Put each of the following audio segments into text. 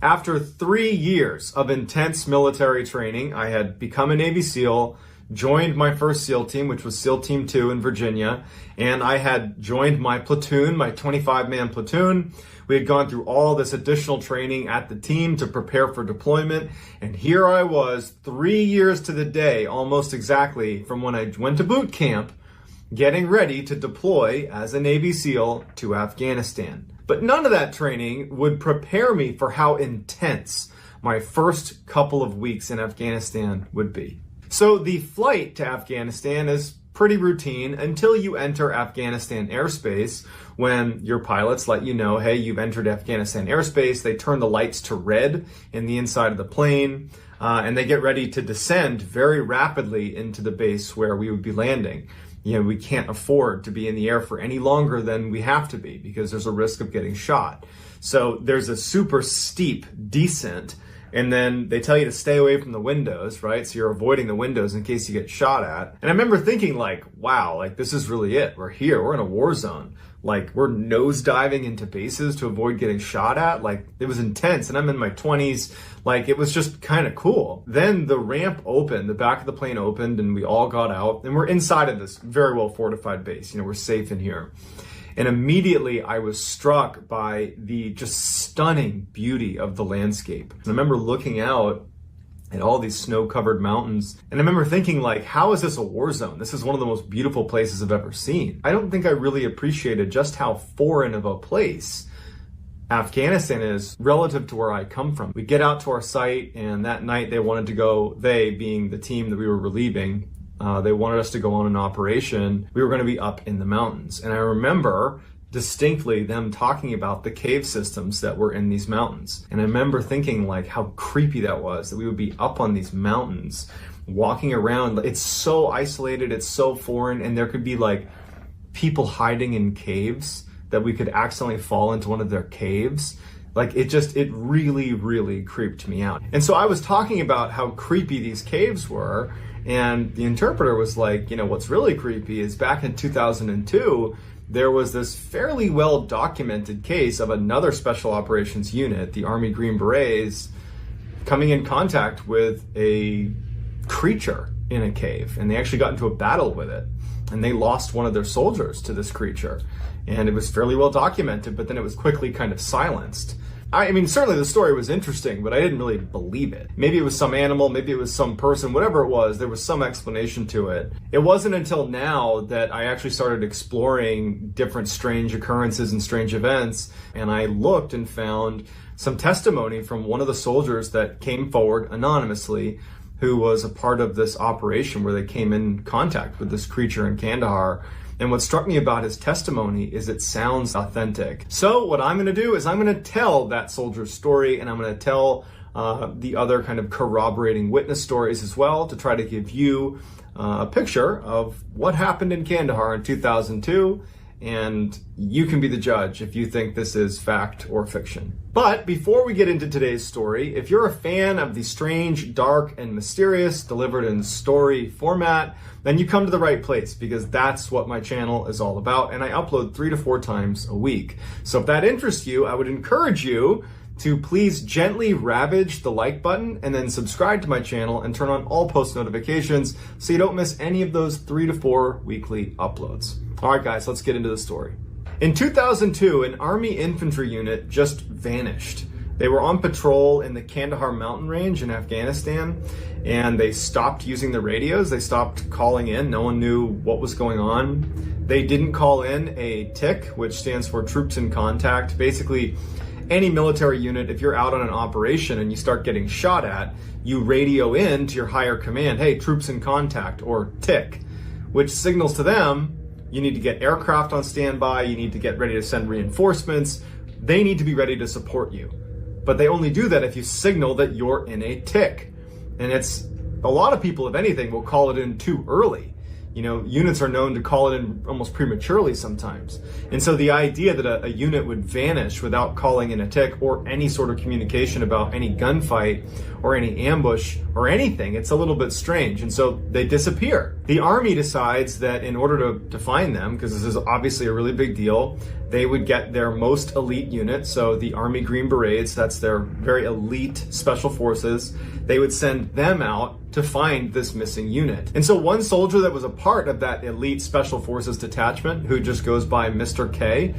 After 3 years of intense military training, I had become a Navy SEAL, joined my first SEAL team, which was SEAL Team 2 in Virginia, and I had joined my platoon, my 25-man platoon. We had gone through all this additional training at the team to prepare for deployment, and here I was 3 years to the day, almost exactly, from when I went to boot camp, getting ready to deploy as a Navy SEAL to Afghanistan. But none of that training would prepare me for how intense my first couple of weeks in Afghanistan would be. So the flight to Afghanistan is pretty routine until you enter Afghanistan airspace, when your pilots let you know, hey, you've entered Afghanistan airspace. They turn the lights to red in the inside of the plane, and they get ready to descend very rapidly into the base where we would be landing. You know, we can't afford to be in the air for any longer than we have to be because there's a risk of getting shot. So there's a super steep descent, and then they tell you to stay away from the windows, right? So you're avoiding the windows in case you get shot at. And I remember thinking like, wow, like this is really it. We're here, we're in a war zone. Like we're nosediving into bases to avoid getting shot at. Like it was intense, and I'm in my 20s. Like it was just kind of cool. Then the ramp opened, the back of the plane opened, and we all got out, and we're inside of this very well fortified base. You know, we're safe in here. And immediately I was struck by the just stunning beauty of the landscape. And I remember looking out at all these snow-covered mountains, and I remember thinking like, how is this a war zone? This is one of the most beautiful places I've ever seen. I don't think I really appreciated just how foreign of a place Afghanistan is relative to where I come from. We get out to our site, and that night they wanted to go, they being the team that we were relieving, they wanted us to go on an operation. We were going to be up in the mountains. And I remember distinctly them talking about the cave systems that were in these mountains. And I remember thinking like how creepy that was, that we would be up on these mountains, walking around. It's so isolated, it's so foreign, and there could be like people hiding in caves that we could accidentally fall into one of their caves. Like it really, really creeped me out. And so I was talking about how creepy these caves were, and the interpreter was like, you know, what's really creepy is back in 2002, there was this fairly well documented case of another special operations unit, the Army Green Berets, coming in contact with a creature in a cave, and they actually got into a battle with it, and they lost one of their soldiers to this creature. And it was fairly well documented, but then it was quickly kind of silenced. I mean, certainly the story was interesting, but I didn't really believe it. Maybe it was some animal, maybe it was some person, whatever it was, there was some explanation to it. It wasn't until now that I actually started exploring different strange occurrences and strange events, and I looked and found some testimony from one of the soldiers that came forward anonymously, who was a part of this operation where they came in contact with this creature in Kandahar. And what struck me about his testimony is it sounds authentic. So what I'm going to do is I'm going to tell that soldier's story, and I'm going to tell the other kind of corroborating witness stories as well, to try to give you a picture of what happened in Kandahar in 2002. And you can be the judge if you think this is fact or fiction. But before we get into today's story, if you're a fan of the strange, dark, and mysterious delivered in story format, then you come to the right place, because that's what my channel is all about, and I upload 3 to 4 times a week. So if that interests you, I would encourage you to please gently ravage the like button and then subscribe to my channel and turn on all post notifications so you don't miss any of those 3 to 4 weekly uploads. All right, guys, let's get into the story. In 2002, an Army infantry unit just vanished. They were on patrol in the Kandahar mountain range in Afghanistan, and they stopped using the radios. They stopped calling in. No one knew what was going on. They didn't call in a TIC, which stands for Troops in Contact. Basically, any military unit, if you're out on an operation and you start getting shot at, you radio in to your higher command, hey, troops in contact, or TIC, which signals to them you need to get aircraft on standby, you need to get ready to send reinforcements, they need to be ready to support you. But they only do that if you signal that you're in a TIC. And it's, a lot of people, if anything, will call it in too early. You know, units are known to call it in almost prematurely sometimes. And so the idea that a unit would vanish without calling in a TIC or any sort of communication about any gunfight or any ambush or anything, it's a little bit strange. And so they disappear. The Army decides that in order to find them, because this is obviously a really big deal, They would get their most elite unit, so the Army Green Berets, that's their very elite special forces. They would send them out to find this missing unit. And so one soldier that was a part of that elite special forces detachment, who just goes by Mr. K,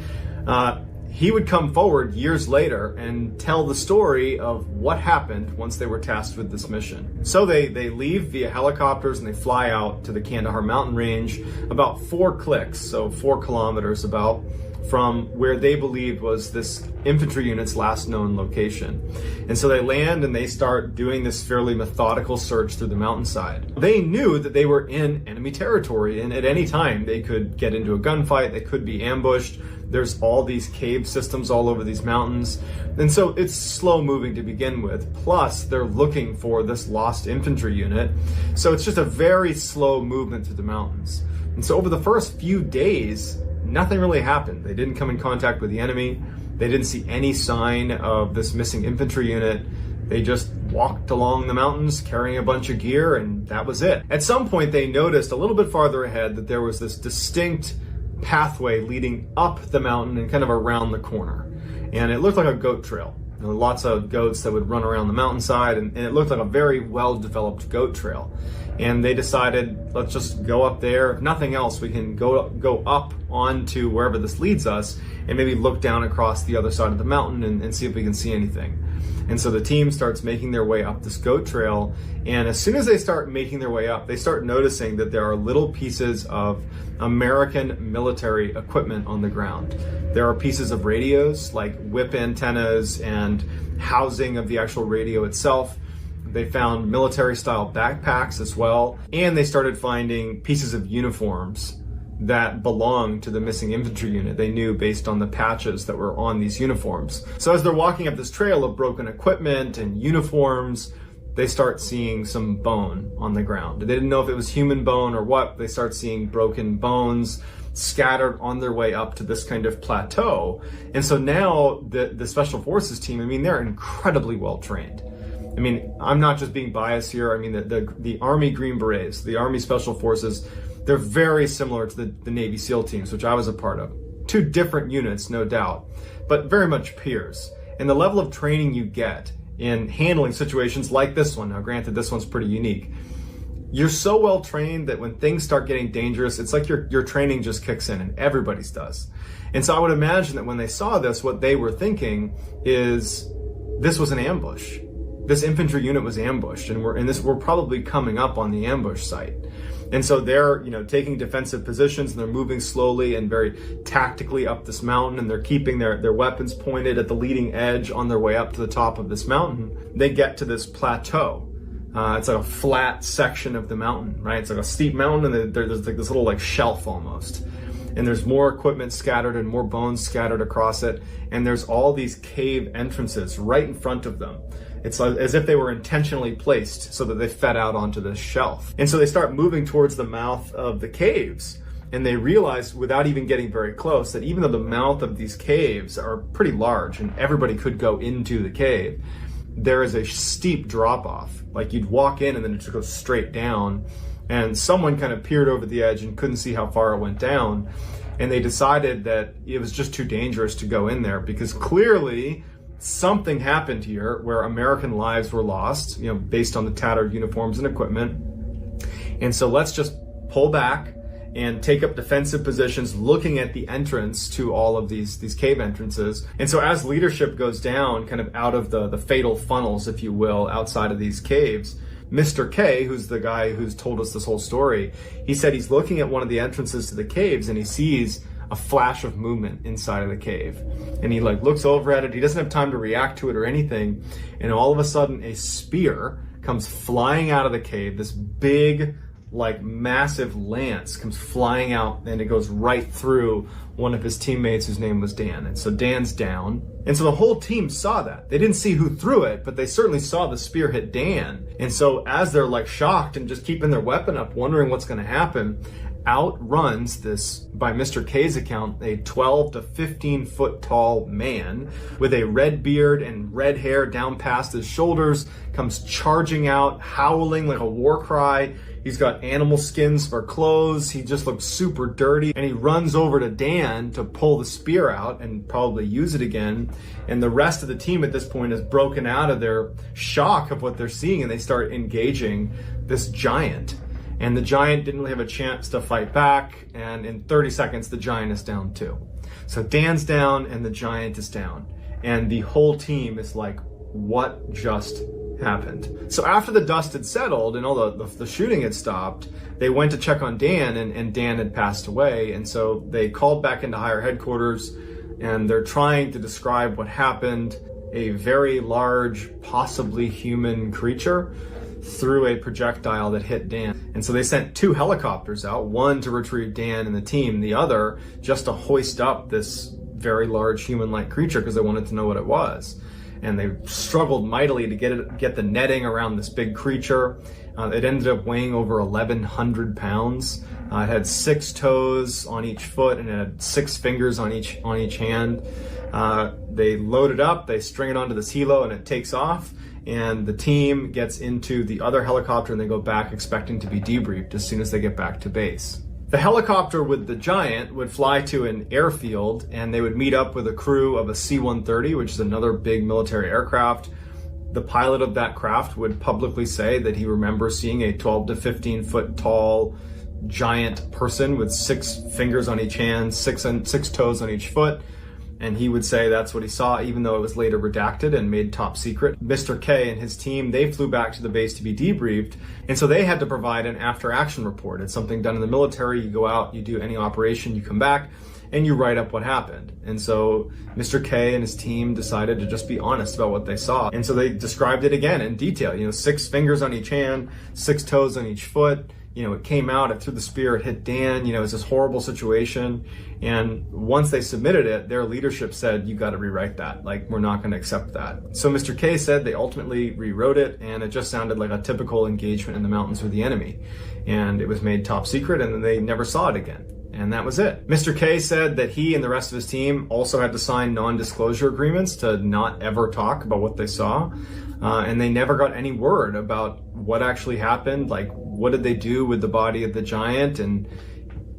he would come forward years later and tell the story of what happened once they were tasked with this mission. So they leave via helicopters and they fly out to the Kandahar mountain range, about 4 clicks, so 4 kilometers about, from where they believed was this infantry unit's last known location. And so they land and they start doing this fairly methodical search through the mountainside. They knew that they were in enemy territory, and at any time they could get into a gunfight, they could be ambushed. There's all these cave systems all over these mountains. And so it's slow moving to begin with. Plus, they're looking for this lost infantry unit. So it's just a very slow movement through the mountains. And so over the first few days, nothing really happened. They didn't come in contact with the enemy. They didn't see any sign of this missing infantry unit. They just walked along the mountains carrying a bunch of gear, and that was it. At some point, they noticed a little bit farther ahead that there was this distinct pathway leading up the mountain and kind of around the corner. And it looked like a goat trail. There were lots of goats that would run around the mountainside, and it looked like a very well-developed goat trail. And they decided, let's just go up there. If nothing else, we can go up onto wherever this leads us and maybe look down across the other side of the mountain and see if we can see anything. And so the team starts making their way up this goat trail, and as soon as they start making their way up, they start noticing that there are little pieces of American military equipment on the ground. There are pieces of radios, like whip antennas and housing of the actual radio itself. They found military-style backpacks as well, and they started finding pieces of uniforms that belonged to the missing infantry unit. They knew based on the patches that were on these uniforms. So as they're walking up this trail of broken equipment and uniforms, they start seeing some bone on the ground. They didn't know if it was human bone or what. They start seeing broken bones scattered on their way up to this kind of plateau. And so now the Special Forces team, I mean, they're incredibly well trained. I mean, I'm not just being biased here. I mean, the Army Green Berets, the Army Special Forces, they're very similar to the Navy SEAL teams, which I was a part of. 2 different units, no doubt, but very much peers. And the level of training you get in handling situations like this one, now granted this one's pretty unique, you're so well trained that when things start getting dangerous, it's like your training just kicks in, and everybody's does. And so I would imagine that when they saw this, what they were thinking is, this was an ambush. This infantry unit was ambushed, and we're probably coming up on the ambush site. And so they're, taking defensive positions, and they're moving slowly and very tactically up this mountain, and they're keeping their weapons pointed at the leading edge on their way up to the top of this mountain. They get to this plateau. It's like a flat section of the mountain, right? It's like a steep mountain, and there's like this little like shelf almost. And there's more equipment scattered and more bones scattered across it. And there's all these cave entrances right in front of them. It's as if they were intentionally placed so that they fed out onto this shelf. And so they start moving towards the mouth of the caves. And they realize, without even getting very close, that even though the mouth of these caves are pretty large and everybody could go into the cave, there is a steep drop off. Like you'd walk in and then it just goes straight down. And someone kind of peered over the edge and couldn't see how far it went down. And they decided that it was just too dangerous to go in there, because clearly something happened here where American lives were lost, based on the tattered uniforms and equipment. And so let's just pull back and take up defensive positions looking at the entrance to all of these cave entrances. And so as leadership goes down, kind of out of the fatal funnels, if you will, outside of these caves, Mr. K, who's the guy who's told us this whole story, he said he's looking at one of the entrances to the caves and he sees a flash of movement inside of the cave. And he looks over at it. He doesn't have time to react to it or anything. And all of a sudden a spear comes flying out of the cave. This big, massive lance comes flying out, and it goes right through one of his teammates whose name was Dan. And so Dan's down. And so the whole team saw that. They didn't see who threw it, but they certainly saw the spear hit Dan. And so as they're shocked and just keeping their weapon up, wondering what's going to happen, out runs this, by Mr. K's account, a 12 to 15 foot tall man with a red beard and red hair down past his shoulders, comes charging out, howling like a war cry. He's got animal skins for clothes. He just looks super dirty. And he runs over to Dan to pull the spear out and probably use it again. And the rest of the team at this point is broken out of their shock of what they're seeing, and they start engaging this giant. And the giant didn't really have a chance to fight back. And in 30 seconds, the giant is down too. So Dan's down and the giant is down. And the whole team is like, what just happened? So after the dust had settled and all the shooting had stopped, they went to check on Dan, and Dan had passed away. And so they called back into higher headquarters, and they're trying to describe what happened. A very large, possibly human creature threw a projectile that hit Dan. And so they sent 2 helicopters out, one to retrieve Dan and the team, the other just to hoist up this very large human-like creature because they wanted to know what it was. And they struggled mightily to get the netting around this big creature. It ended up weighing over 1,100 pounds. It had 6 toes on each foot, and it had 6 fingers on each hand. They load it up, they string it onto this helo, and it takes off. And the team gets into the other helicopter, and they go back expecting to be debriefed as soon as they get back to base. The helicopter with the giant would fly to an airfield, and they would meet up with a crew of a C-130, which is another big military aircraft. The pilot of that craft would publicly say that he remembers seeing a 12 to 15 foot tall giant person with 6 fingers on each hand, 6 toes on each foot. And he would say that's what he saw, even though it was later redacted and made top secret. Mr. K and his team, they flew back to the base to be debriefed. And so they had to provide an after action report. It's something done in the military. You go out, you do any operation, you come back, and you write up what happened. And so Mr. K and his team decided to just be honest about what they saw. And so they described it again in detail. 6 fingers on each hand, 6 toes on each foot. It came out, it threw the spear, it hit Dan. It was this horrible situation. And once they submitted it, their leadership said, you got to rewrite that. We're not going to accept that. So Mr. K said they ultimately rewrote it, and it just sounded like a typical engagement in the mountains with the enemy. And it was made top secret, and then they never saw it again. And that was it. Mr. K said that he and the rest of his team also had to sign non-disclosure agreements to not ever talk about what they saw. And they never got any word about what actually happened. What did they do with the body of the giant? And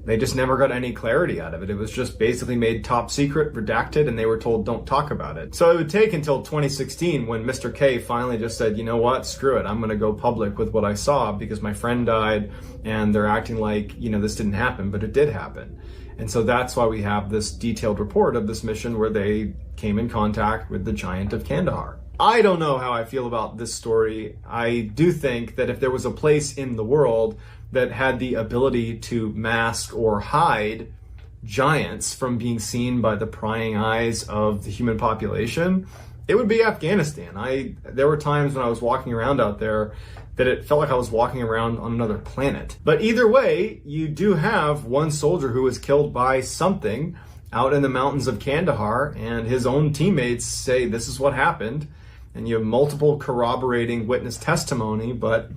they just never got any clarity out of it. It was just basically made top secret, redacted, and they were told don't talk about it. So it would take until 2016 when Mr. K finally just said, you know what, screw it. I'm going to go public with what I saw because my friend died and they're acting like, this didn't happen, but it did happen. And so that's why we have this detailed report of this mission where they came in contact with the giant of Kandahar. I don't know how I feel about this story. I do think that if there was a place in the world that had the ability to mask or hide giants from being seen by the prying eyes of the human population, it would be Afghanistan. There were times when I was walking around out there that it felt like I was walking around on another planet. But either way, you do have one soldier who was killed by something out in the mountains of Kandahar, and his own teammates say this is what happened. And you have multiple corroborating witness testimony, but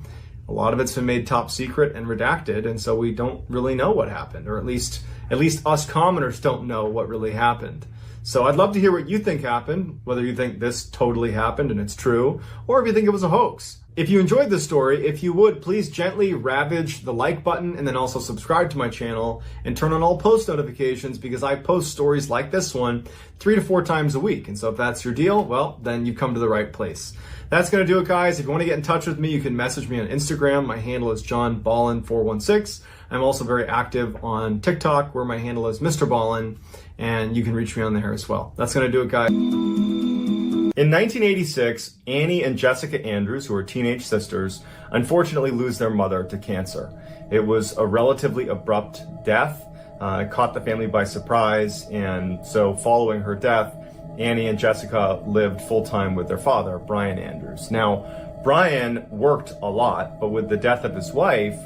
a lot of it's been made top secret and redacted, and so we don't really know what happened, or at least us commoners don't know what really happened. So I'd love to hear what you think happened, whether you think this totally happened and it's true, or if you think it was a hoax. If you enjoyed this story, if you would, please gently ravage the like button and then also subscribe to my channel and turn on all post notifications because I post stories like this one 3 to 4 times a week. And so if that's your deal, well, then you've come to the right place. That's going to do it, guys. If you want to get in touch with me, you can message me on Instagram. My handle is JohnBallen416. I'm also very active on TikTok where my handle is MrBallen, and you can reach me on there as well. That's going to do it, guys. In 1986, Annie and Jessica Andrews, who are teenage sisters, unfortunately lose their mother to cancer. It was a relatively abrupt death. It caught the family by surprise, and so following her death, Annie and Jessica lived full-time with their father, Brian Andrews. Now, Brian worked a lot, but with the death of his wife,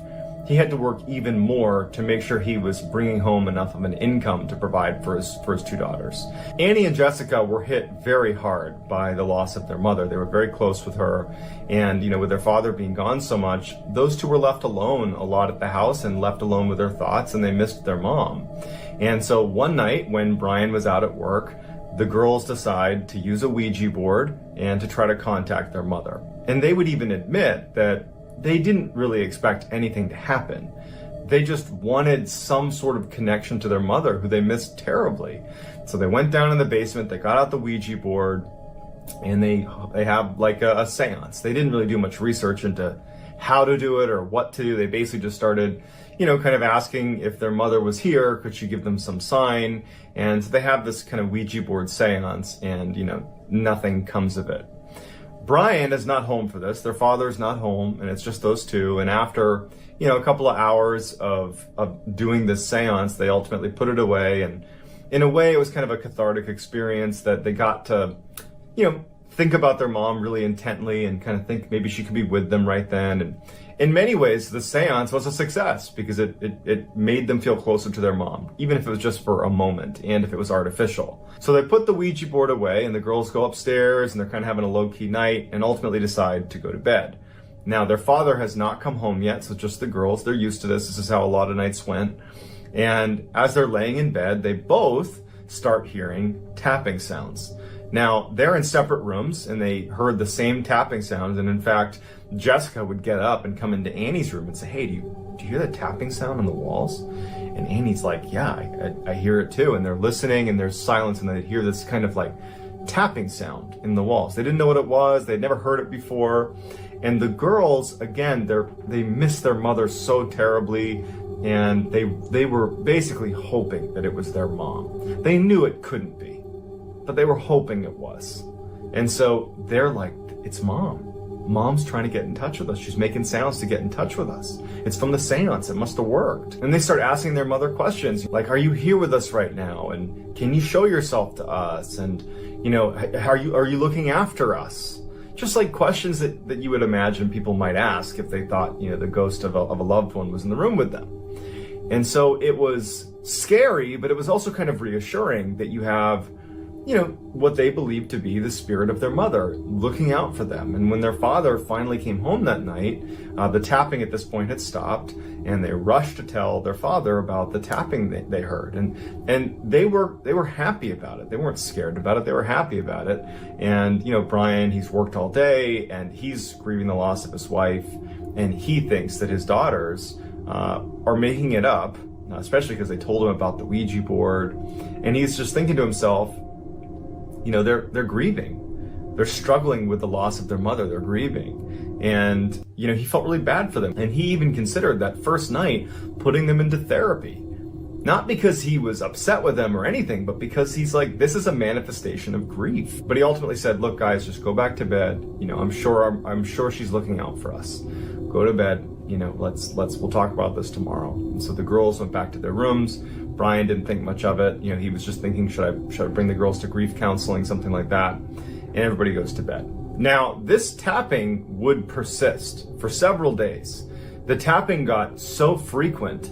he had to work even more to make sure he was bringing home enough of an income to provide for his 2 daughters. Annie and Jessica were hit very hard by the loss of their mother. They were very close with her, and with their father being gone so much, those 2 were left alone a lot at the house and left alone with their thoughts, and they missed their mom. And so one night when Brian was out at work, the girls decide to use a Ouija board and to try to contact their mother. And they would even admit that they didn't really expect anything to happen. They just wanted some sort of connection to their mother, who they missed terribly. So they went down in the basement, they got out the Ouija board, and they have like a seance. They didn't really do much research into how to do it or what to do. They basically just started, kind of asking if their mother was here, could she give them some sign? And so they have this kind of Ouija board seance, and, nothing comes of it. Brian is not home for this. Their father's not home, and it's just those two. And after, a couple of hours of doing this seance, they ultimately put it away. And in a way, it was kind of a cathartic experience that they got to, think about their mom really intently and kind of think maybe she could be with them right then. And in many ways, the seance was a success because it made them feel closer to their mom, even if it was just for a moment and if it was artificial. So they put the Ouija board away, and the girls go upstairs and they're kind of having a low-key night and ultimately decide to go to bed. Now, their father has not come home yet, so just the girls. They're used to this. This is how a lot of nights went. And as they're laying in bed, they both start hearing tapping sounds. Now, they're in separate rooms, and they heard the same tapping sounds. And in fact, Jessica would get up and come into Annie's room and say, "Hey, do you hear that tapping sound on the walls?" And Annie's like, "Yeah, I hear it too." And they're listening, and there's silence, and they hear this kind of like tapping sound in the walls. They didn't know what it was. They'd never heard it before. And the girls, again, they miss their mother so terribly. And they were basically hoping that it was their mom. They knew it couldn't be, but they were hoping it was. And so they're like, "It's Mom. Mom's trying to get in touch with us. She's making sounds to get in touch with us. It's from the seance. It must have worked." And they start asking their mother questions like, "Are you here with us right now? And can you show yourself to us? And, are you looking after us?" Just like questions that you would imagine people might ask if they thought, the ghost of a loved one was in the room with them. And so it was scary, but it was also kind of reassuring that you have, what they believed to be the spirit of their mother looking out for them. And when their father finally came home that night, the tapping at this point had stopped, and they rushed to tell their father about the tapping they heard. And they were happy about it. They weren't scared about it. They were happy about it. And, Brian, he's worked all day, and he's grieving the loss of his wife, and he thinks that his daughters are making it up, especially because they told him about the Ouija board. And he's just thinking to himself, they're grieving. They're struggling with the loss of their mother. They're grieving. And, he felt really bad for them. And he even considered that first night putting them into therapy. Not because he was upset with them or anything, but because he's like, this is a manifestation of grief. But he ultimately said, "Look, guys, just go back to bed. I'm sure she's looking out for us. Go to bed. We'll talk about this tomorrow." And so the girls went back to their rooms. Brian didn't think much of it. He was just thinking, should I bring the girls to grief counseling, something like that. And everybody goes to bed. Now, this tapping would persist for several days. The tapping got so frequent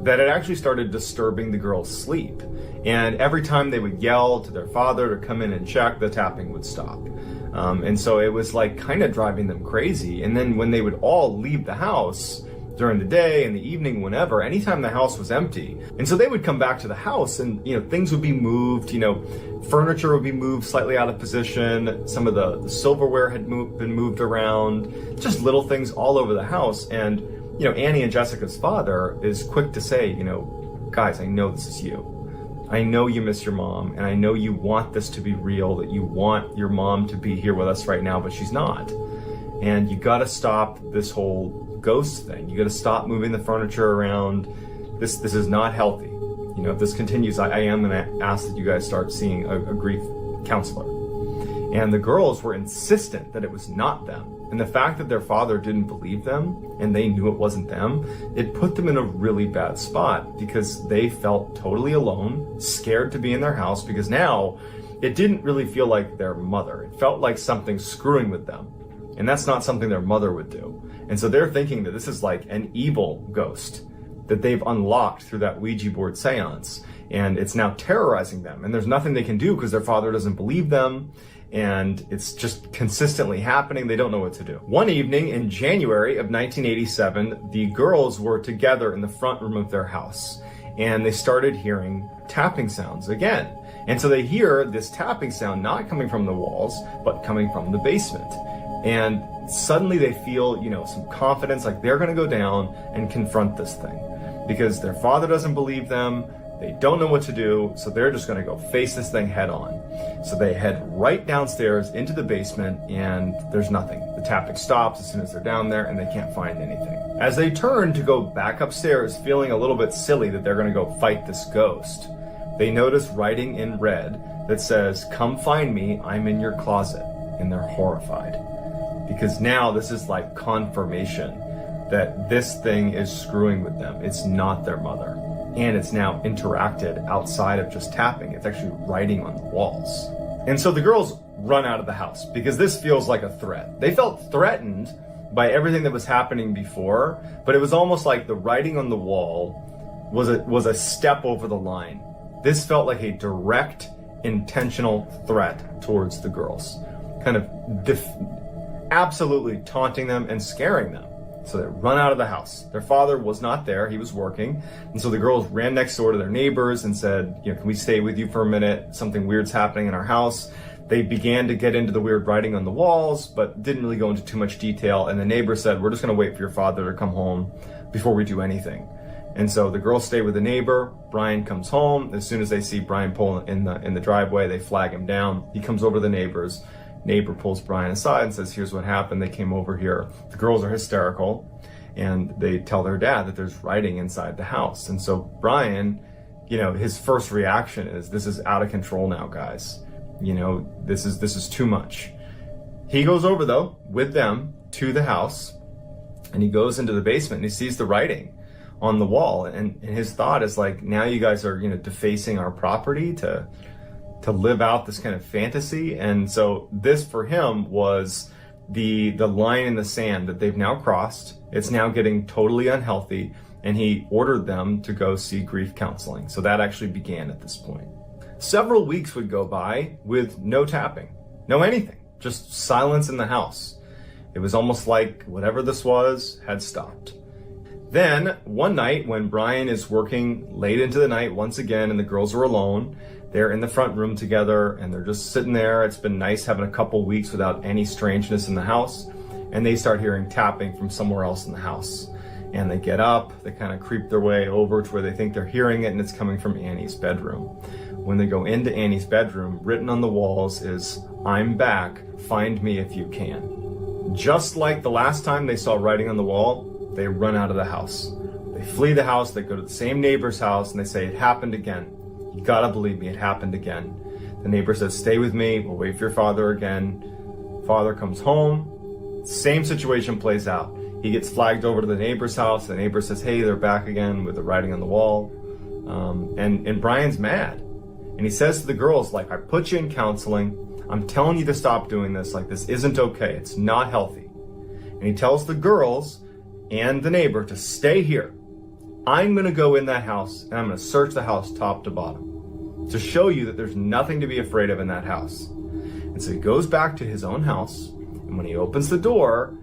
that it actually started disturbing the girls' sleep. And every time they would yell to their father to come in and check, the tapping would stop. And so it was like kind of driving them crazy. And then when they would all leave the house during the day, in the evening, whenever, anytime the house was empty. And so they would come back to the house and, things would be moved, furniture would be moved slightly out of position. Some of the silverware had been moved around, just little things all over the house. And, Annie and Jessica's father is quick to say, "Guys, I know this is you. I know you miss your mom, and I know you want this to be real, that you want your mom to be here with us right now, but she's not. And you gotta stop this whole ghost thing. You gotta stop moving the furniture around. This is not healthy. If this continues, I am gonna ask that you guys start seeing a grief counselor." And the girls were insistent that it was not them. And the fact that their father didn't believe them and they knew it wasn't them, it put them in a really bad spot because they felt totally alone, scared to be in their house, because now it didn't really feel like their mother. It felt like something screwing with them. And that's not something their mother would do. And so they're thinking that this is like an evil ghost that they've unlocked through that Ouija board seance. And it's now terrorizing them. And there's nothing they can do because their father doesn't believe them. And it's just consistently happening. They don't know what to do. One evening in January of 1987, the girls were together in the front room of their house. And they started hearing tapping sounds again. And so they hear this tapping sound not coming from the walls, but coming from the basement. And suddenly they feel, some confidence, like they're going to go down and confront this thing because their father doesn't believe them. They don't know what to do, so they're just going to go face this thing head on. So they head right downstairs into the basement, and there's nothing. The tapping stops as soon as they're down there, and they can't find anything. As they turn to go back upstairs, feeling a little bit silly that they're going to go fight this ghost, they notice writing in red that says, "Come find me, I'm in your closet." And they're horrified. Because now this is like confirmation that this thing is screwing with them. It's not their mother. And it's now interacted outside of just tapping. It's actually writing on the walls. And so the girls run out of the house because this feels like a threat. They felt threatened by everything that was happening before, but it was almost like the writing on the wall was a step over the line. This felt like a direct, intentional threat towards the girls. Kind of absolutely taunting them and scaring them. So they run out of the house. Their father was not there, he was working. And so the girls ran next door to their neighbors and said, can we stay with you for a minute? Something weird's happening in our house. They began to get into the weird writing on the walls, but didn't really go into too much detail. And the neighbor said, we're just gonna wait for your father to come home before we do anything. And so the girls stay with the neighbor. Brian comes home. As soon as they see Brian pull in the driveway, they flag him down. He comes over to the neighbors. Neighbor pulls Brian aside and says, here's what happened. They came over here. The girls are hysterical and they tell their dad that there's writing inside the house. And so Brian, his first reaction is, this is out of control now, guys. This is too much. He goes over though with them to the house and he goes into the basement and he sees the writing on the wall. And his thought is like, now you guys are, defacing our property to live out this kind of fantasy. And so this for him was the line in the sand that they've now crossed. It's now getting totally unhealthy. And he ordered them to go see grief counseling. So that actually began at this point. Several weeks would go by with no tapping, no anything, just silence in the house. It was almost like whatever this was had stopped. Then one night when Brian is working late into the night once again and the girls are alone, they're in the front room together and they're just sitting there. It's been nice having a couple weeks without any strangeness in the house. And they start hearing tapping from somewhere else in the house. And they get up, they kind of creep their way over to where they think they're hearing it, and it's coming from Annie's bedroom. When they go into Annie's bedroom, written on the walls is, "I'm back, find me if you can." Just like the last time they saw writing on the wall, they run out of the house. They flee the house, they go to the same neighbor's house, and they say, "It happened again. You gotta believe me, it happened again." The neighbor says, "Stay with me, we'll wait for your father again." Father comes home, same situation plays out. He gets flagged over to the neighbor's house. The neighbor says, "Hey, they're back again," with the writing on the wall. And Brian's mad. And he says to the girls, like, "I put you in counseling. I'm telling you to stop doing this. Like, this isn't okay. It's not healthy." And he tells the girls and the neighbor to stay here. I'm going to go in that house and I'm going to search the house top to bottom to show you that there's nothing to be afraid of in that house. And so he goes back to his own house. And when he opens the door,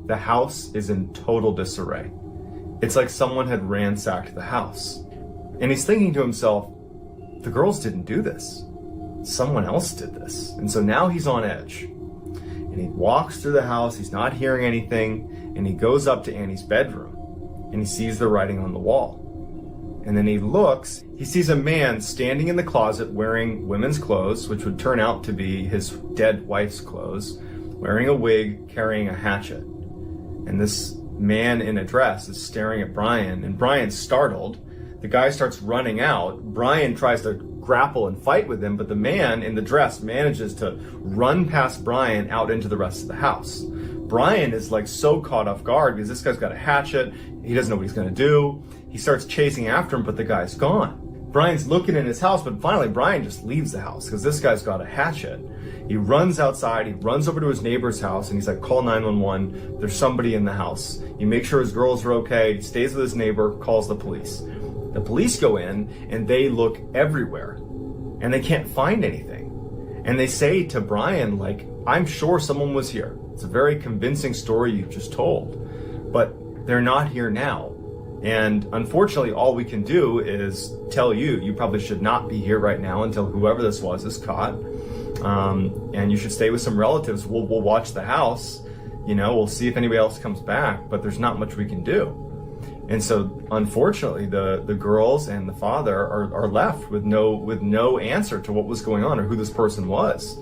the house is in total disarray. It's like someone had ransacked the house. And he's thinking to himself, the girls didn't do this. Someone else did this. And so now he's on edge. And he walks through the house, he's not hearing anything, and he goes up to Annie's bedroom and he sees the writing on the wall. And then he looks, he sees a man standing in the closet wearing women's clothes, which would turn out to be his dead wife's clothes, wearing a wig, carrying a hatchet. And this man in a dress is staring at Brian, and Brian's startled. The guy starts running out. Brian tries to grapple and fight with him, but the man in the dress manages to run past Brian out into the rest of the house. Brian is like so caught off guard because this guy's got a hatchet. He doesn't know what he's gonna do. He starts chasing after him, but the guy's gone. Brian's looking in his house, but finally Brian just leaves the house because this guy's got a hatchet. He runs outside, he runs over to his neighbor's house, and he's like, "Call 911, there's somebody in the house." He makes sure his girls are okay, he stays with his neighbor, calls the police. The police go in, and they look everywhere, and they can't find anything. And they say to Brian, like, "I'm sure someone was here. It's a very convincing story you've just told, but they're not here now. And unfortunately, all we can do is tell you, you probably should not be here right now until whoever this was is caught. And you should stay with some relatives. We'll watch the house. we'll see if anybody else comes back, but there's not much we can do. And so, unfortunately, the girls and the father are left with no answer to what was going on or who this person was.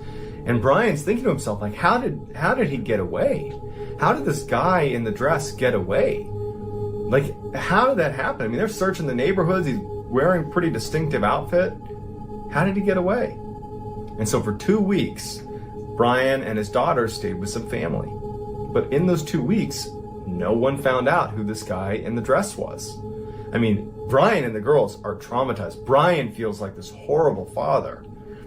And Brian's thinking to himself, like, how did he get away? How did this guy in the dress get away? Like, how did that happen? I mean, they're searching the neighborhoods. He's wearing a pretty distinctive outfit. How did he get away? And so for 2 weeks, Brian and his daughter stayed with some family. But in those 2 weeks, no one found out who this guy in the dress was. I mean, Brian and the girls are traumatized. Brian feels like this horrible father,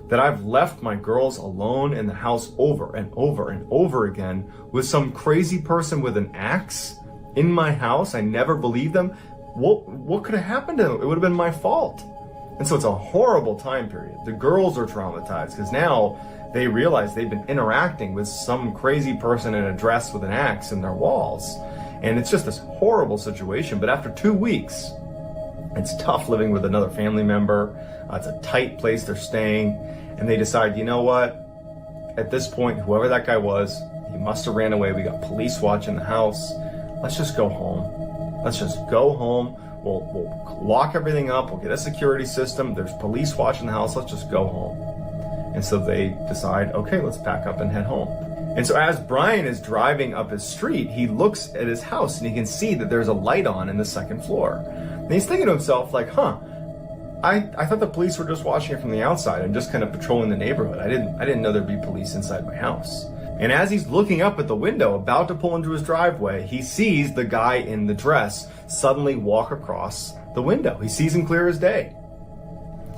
that I've left my girls alone in the house over and over and over again with some crazy person with an axe in my house. I never believed them. What could have happened to them? It would have been my fault. And so it's a horrible time period. The girls are traumatized because now they realize they've been interacting with some crazy person in a dress with an axe in their walls. And it's just this horrible situation. But after 2 weeks, it's tough living with another family member. It's a tight place they're staying. And they decide, you know what? At this point, whoever that guy was, he must have ran away. We got police watching the house. Let's just go home. Let's just go home. We'll lock everything up. We'll get a security system. There's police watching the house. Let's just go home. And so they decide, okay, let's pack up and head home. And so as Brian is driving up his street, he looks at his house and he can see that there's a light on in the second floor. And he's thinking to himself, like, I thought the police were just watching it from the outside and just kind of patrolling the neighborhood. I didn't know there'd be police inside my house. And as he's looking up at the window, about to pull into his driveway, he sees the guy in the dress suddenly walk across the window. He sees him clear as day.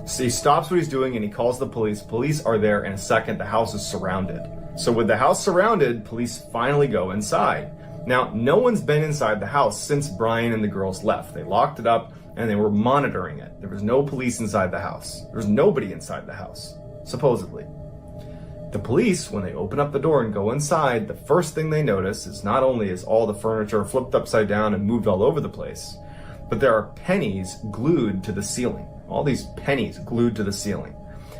So he stops what he's doing and he calls the police. Police are there in a second. The house is surrounded. So with the house surrounded, police finally go inside. Now, no one's been inside the house since Brian and the girls left. They locked it up and they were monitoring it. There was no police inside the house. There was nobody inside the house, supposedly. The police, when they open up the door and go inside, the first thing they notice is not only is all the furniture flipped upside down and moved all over the place, but there are pennies glued to the ceiling. All these pennies glued to the ceiling.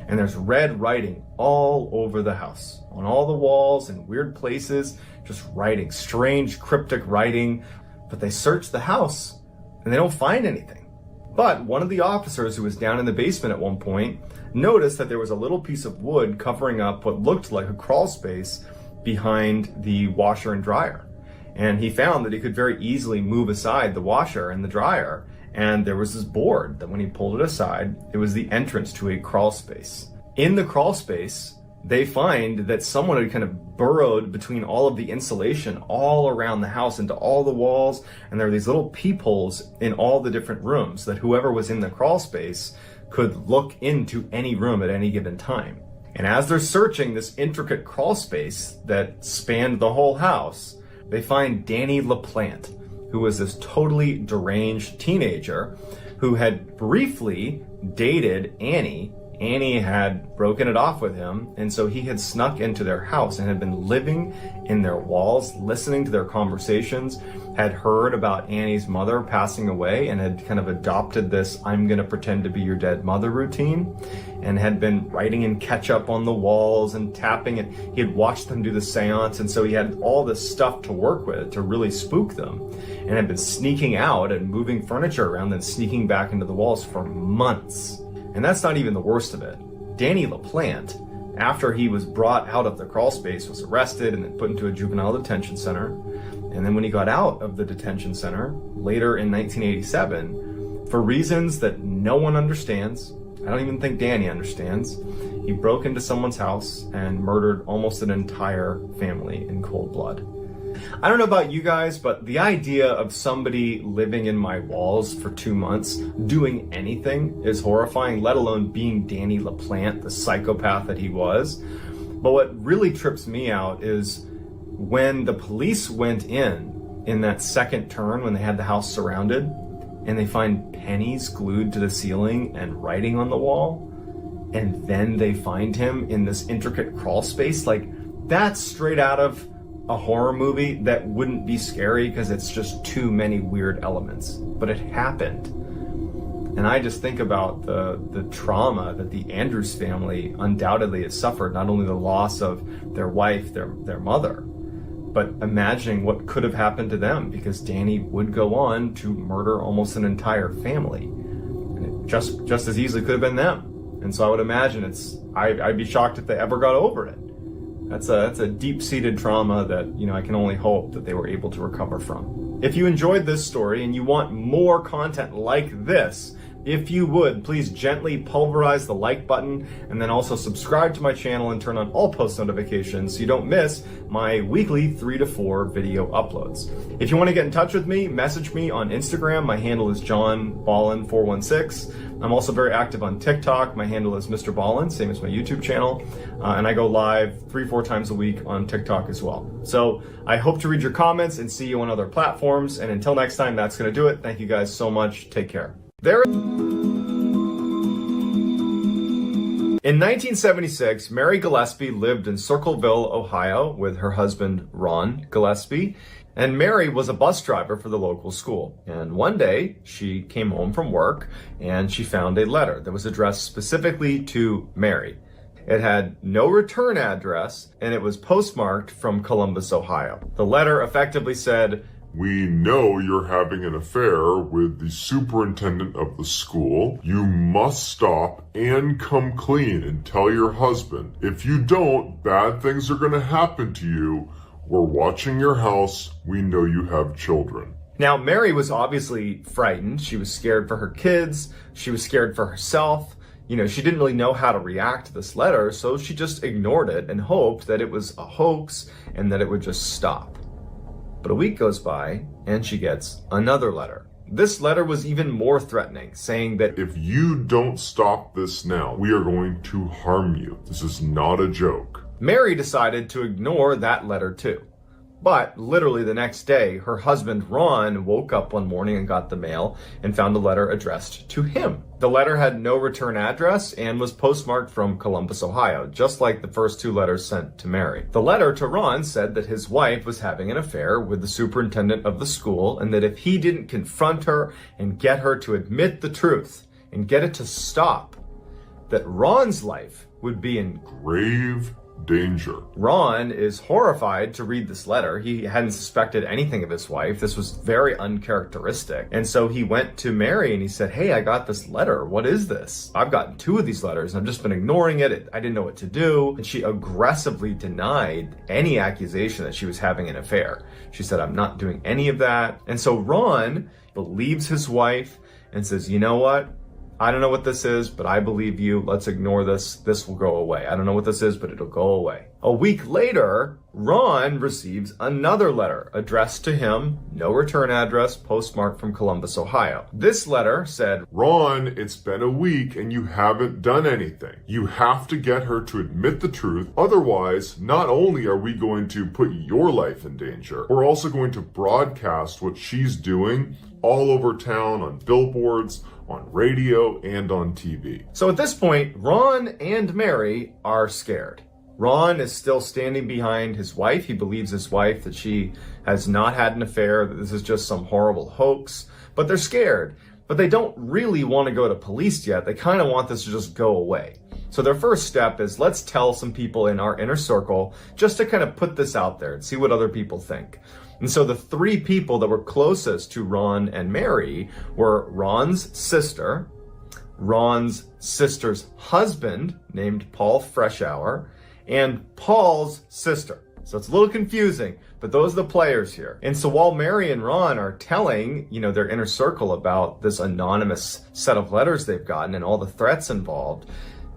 And there's red writing all over the house, on all the walls and weird places, just writing, strange cryptic writing. But they search the house and they don't find anything. But one of the officers who was down in the basement at one point noticed that there was a little piece of wood covering up what looked like a crawl space behind the washer and dryer. And he found that he could very easily move aside the washer and the dryer. And there was this board that when he pulled it aside, it was the entrance to a crawl space. In the crawl space, they find that someone had kind of burrowed between all of the insulation all around the house into all the walls. And there are these little peepholes in all the different rooms that whoever was in the crawl space could look into any room at any given time. And as they're searching this intricate crawl space that spanned the whole house, they find Danny LaPlante, who was this totally deranged teenager who had briefly dated Annie. Annie had broken it off with him, and so he had snuck into their house and had been living in their walls, listening to their conversations, had heard about Annie's mother passing away, and had kind of adopted this "I'm gonna pretend to be your dead mother" routine, and had been writing in ketchup on the walls and tapping it. He had watched them do the seance, and so he had all this stuff to work with to really spook them, and had been sneaking out and moving furniture around, then sneaking back into the walls for months. And that's not even the worst of it. Danny LaPlante, after he was brought out of the crawl space, was arrested and then put into a juvenile detention center. And then when he got out of the detention center, later in 1987, for reasons that no one understands, I don't even think Danny understands, he broke into someone's house and murdered almost an entire family in cold blood. I don't know about you guys, but the idea of somebody living in my walls for 2 months doing anything is horrifying, let alone being Danny LaPlante, the psychopath that he was. But what really trips me out is when the police went in that second turn, when they had the house surrounded, and they find pennies glued to the ceiling and writing on the wall, and then they find him in this intricate crawl space. Like, that's straight out of a horror movie that wouldn't be scary because it's just too many weird elements. But it happened. And I just think about the trauma that the Andrews family undoubtedly has suffered, not only the loss of their wife, their mother, but imagining what could have happened to them, because Danny would go on to murder almost an entire family. And it just as easily could have been them. And so I would imagine I'd be shocked if they ever got over it. That's a deep-seated trauma that, I can only hope that they were able to recover from. If you enjoyed this story and you want more content like this, if you would, please gently pulverize the like button and then also subscribe to my channel and turn on all post notifications so you don't miss my weekly 3 to 4 video uploads. If you want to get in touch with me, message me on Instagram. My handle is JohnBallen416. I'm also very active on TikTok. My handle is MrBallen, same as my YouTube channel. And I go live 3-4 times a week on TikTok as well. So I hope to read your comments and see you on other platforms. And until next time, that's going to do it. Thank you guys so much. Take care. In 1976, Mary Gillespie lived in Circleville, Ohio with her husband, Ron Gillespie, and Mary was a bus driver for the local school. And one day, she came home from work and she found a letter that was addressed specifically to Mary. It had no return address and it was postmarked from Columbus, Ohio. The letter effectively said, "We know you're having an affair with the superintendent of the school. You must stop and come clean and tell your husband. If you don't, bad things are going to happen to you. We're watching your house. We know you have children." Now, Mary was obviously frightened. She was scared for her kids. She was scared for herself. She didn't really know how to react to this letter, so she just ignored it and hoped that it was a hoax and that it would just stop. But a week goes by and she gets another letter. This letter was even more threatening, saying that "If you don't stop this now, we are going to harm you. This is not a joke." Mary decided to ignore that letter too. But literally the next day, her husband Ron woke up one morning and got the mail and found a letter addressed to him. The letter had no return address and was postmarked from Columbus, Ohio, just like the first 2 letters sent to Mary. The letter to Ron said that his wife was having an affair with the superintendent of the school and that if he didn't confront her and get her to admit the truth and get it to stop, that Ron's life would be in grave danger. Ron is horrified to read this letter. He hadn't suspected anything of his wife. This was very uncharacteristic. And so he went to Mary and he said, "Hey, I got this letter. What is this? I've gotten 2 of these letters and I've just been ignoring it. I didn't know what to do." And she aggressively denied any accusation that she was having an affair. She said, "I'm not doing any of that." And so Ron believes his wife and says, "You know what? I don't know what this is, but I believe you. Let's ignore this. This will go away. I don't know what this is, but it'll go away." A week later, Ron receives another letter addressed to him, no return address, postmarked from Columbus, Ohio. This letter said, "Ron, it's been a week and you haven't done anything. You have to get her to admit the truth. Otherwise, not only are we going to put your life in danger, we're also going to broadcast what she's doing all over town on billboards, on radio, and on TV." So at this point, Ron and Mary are scared. Ron is still standing behind his wife. He believes his wife that she has not had an affair, that this is just some horrible hoax, but they're scared. But they don't really want to go to police yet. They kind of want this to just go away. So their first step is, let's tell some people in our inner circle just to kind of put this out there and see what other people think. And so the 3 people that were closest to Ron and Mary were Ron's sister, Ron's sister's husband, named Paul Freshour, and Paul's sister. So it's a little confusing, but those are the players here. And so while Mary and Ron are telling, their inner circle about this anonymous set of letters they've gotten and all the threats involved,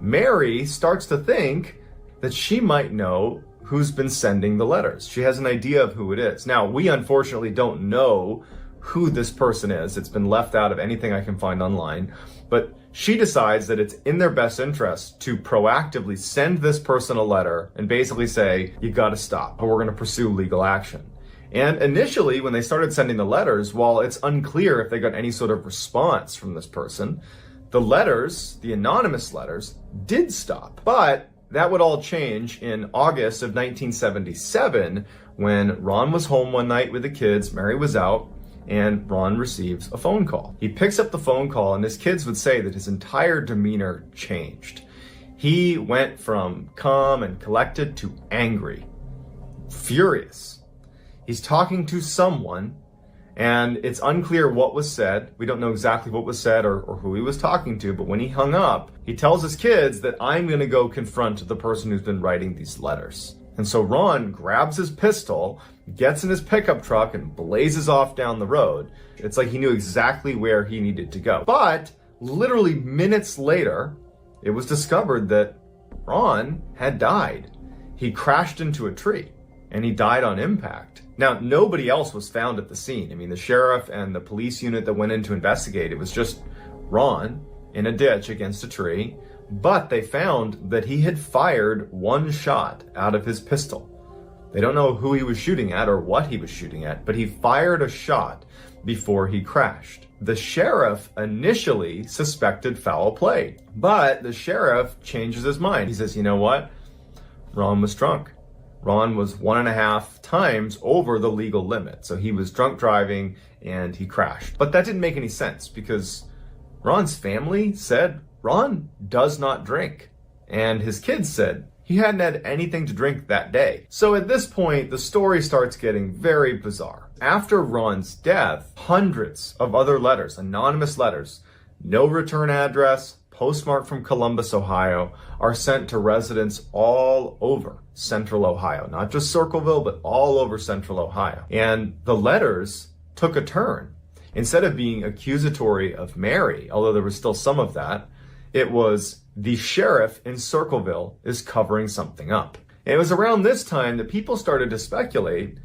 Mary starts to think that she might know who's been sending the letters. She has an idea of who it is. Now, we unfortunately don't know who this person is. It's been left out of anything I can find online, but she decides that it's in their best interest to proactively send this person a letter and basically say, "You got to stop, or we're going to pursue legal action." And initially, when they started sending the letters, while it's unclear if they got any sort of response from this person, the letters, the anonymous letters, did stop. But that would all change in August of 1977 when Ron was home one night with the kids, Mary was out, and Ron receives a phone call. He picks up the phone call, and his kids would say that his entire demeanor changed. He went from calm and collected to angry, furious. He's talking to someone, and it's unclear what was said. We don't know exactly what was said or who he was talking to, but when he hung up, he tells his kids that I'm going to go confront the person who's been writing these letters. And so Ron grabs his pistol, gets in his pickup truck, and blazes off down the road. It's like he knew exactly where he needed to go. But literally minutes later, it was discovered that Ron had died. He crashed into a tree, and he died on impact. Now, nobody else was found at the scene. I mean, the sheriff and the police unit that went in to investigate, it was just Ron in a ditch against a tree. But they found that he had fired one shot out of his pistol. They don't know who he was shooting at or what he was shooting at, but he fired a shot before he crashed. The sheriff initially suspected foul play, but the sheriff changes his mind. He says, you know what? Ron was drunk. Ron was 1.5 times over the legal limit. So he was drunk driving and he crashed. But that didn't make any sense because Ron's family said Ron does not drink. And his kids said he hadn't had anything to drink that day. So at this point, the story starts getting very bizarre. After Ron's death, hundreds of other letters, anonymous letters, no return address, postmarked from Columbus, Ohio, are sent to residents all over Central Ohio, not just Circleville, but all over Central Ohio. And the letters took a turn. Instead of being accusatory of Mary, although there was still some of that, it was the sheriff in Circleville is covering something up. And it was around this time that people started to speculate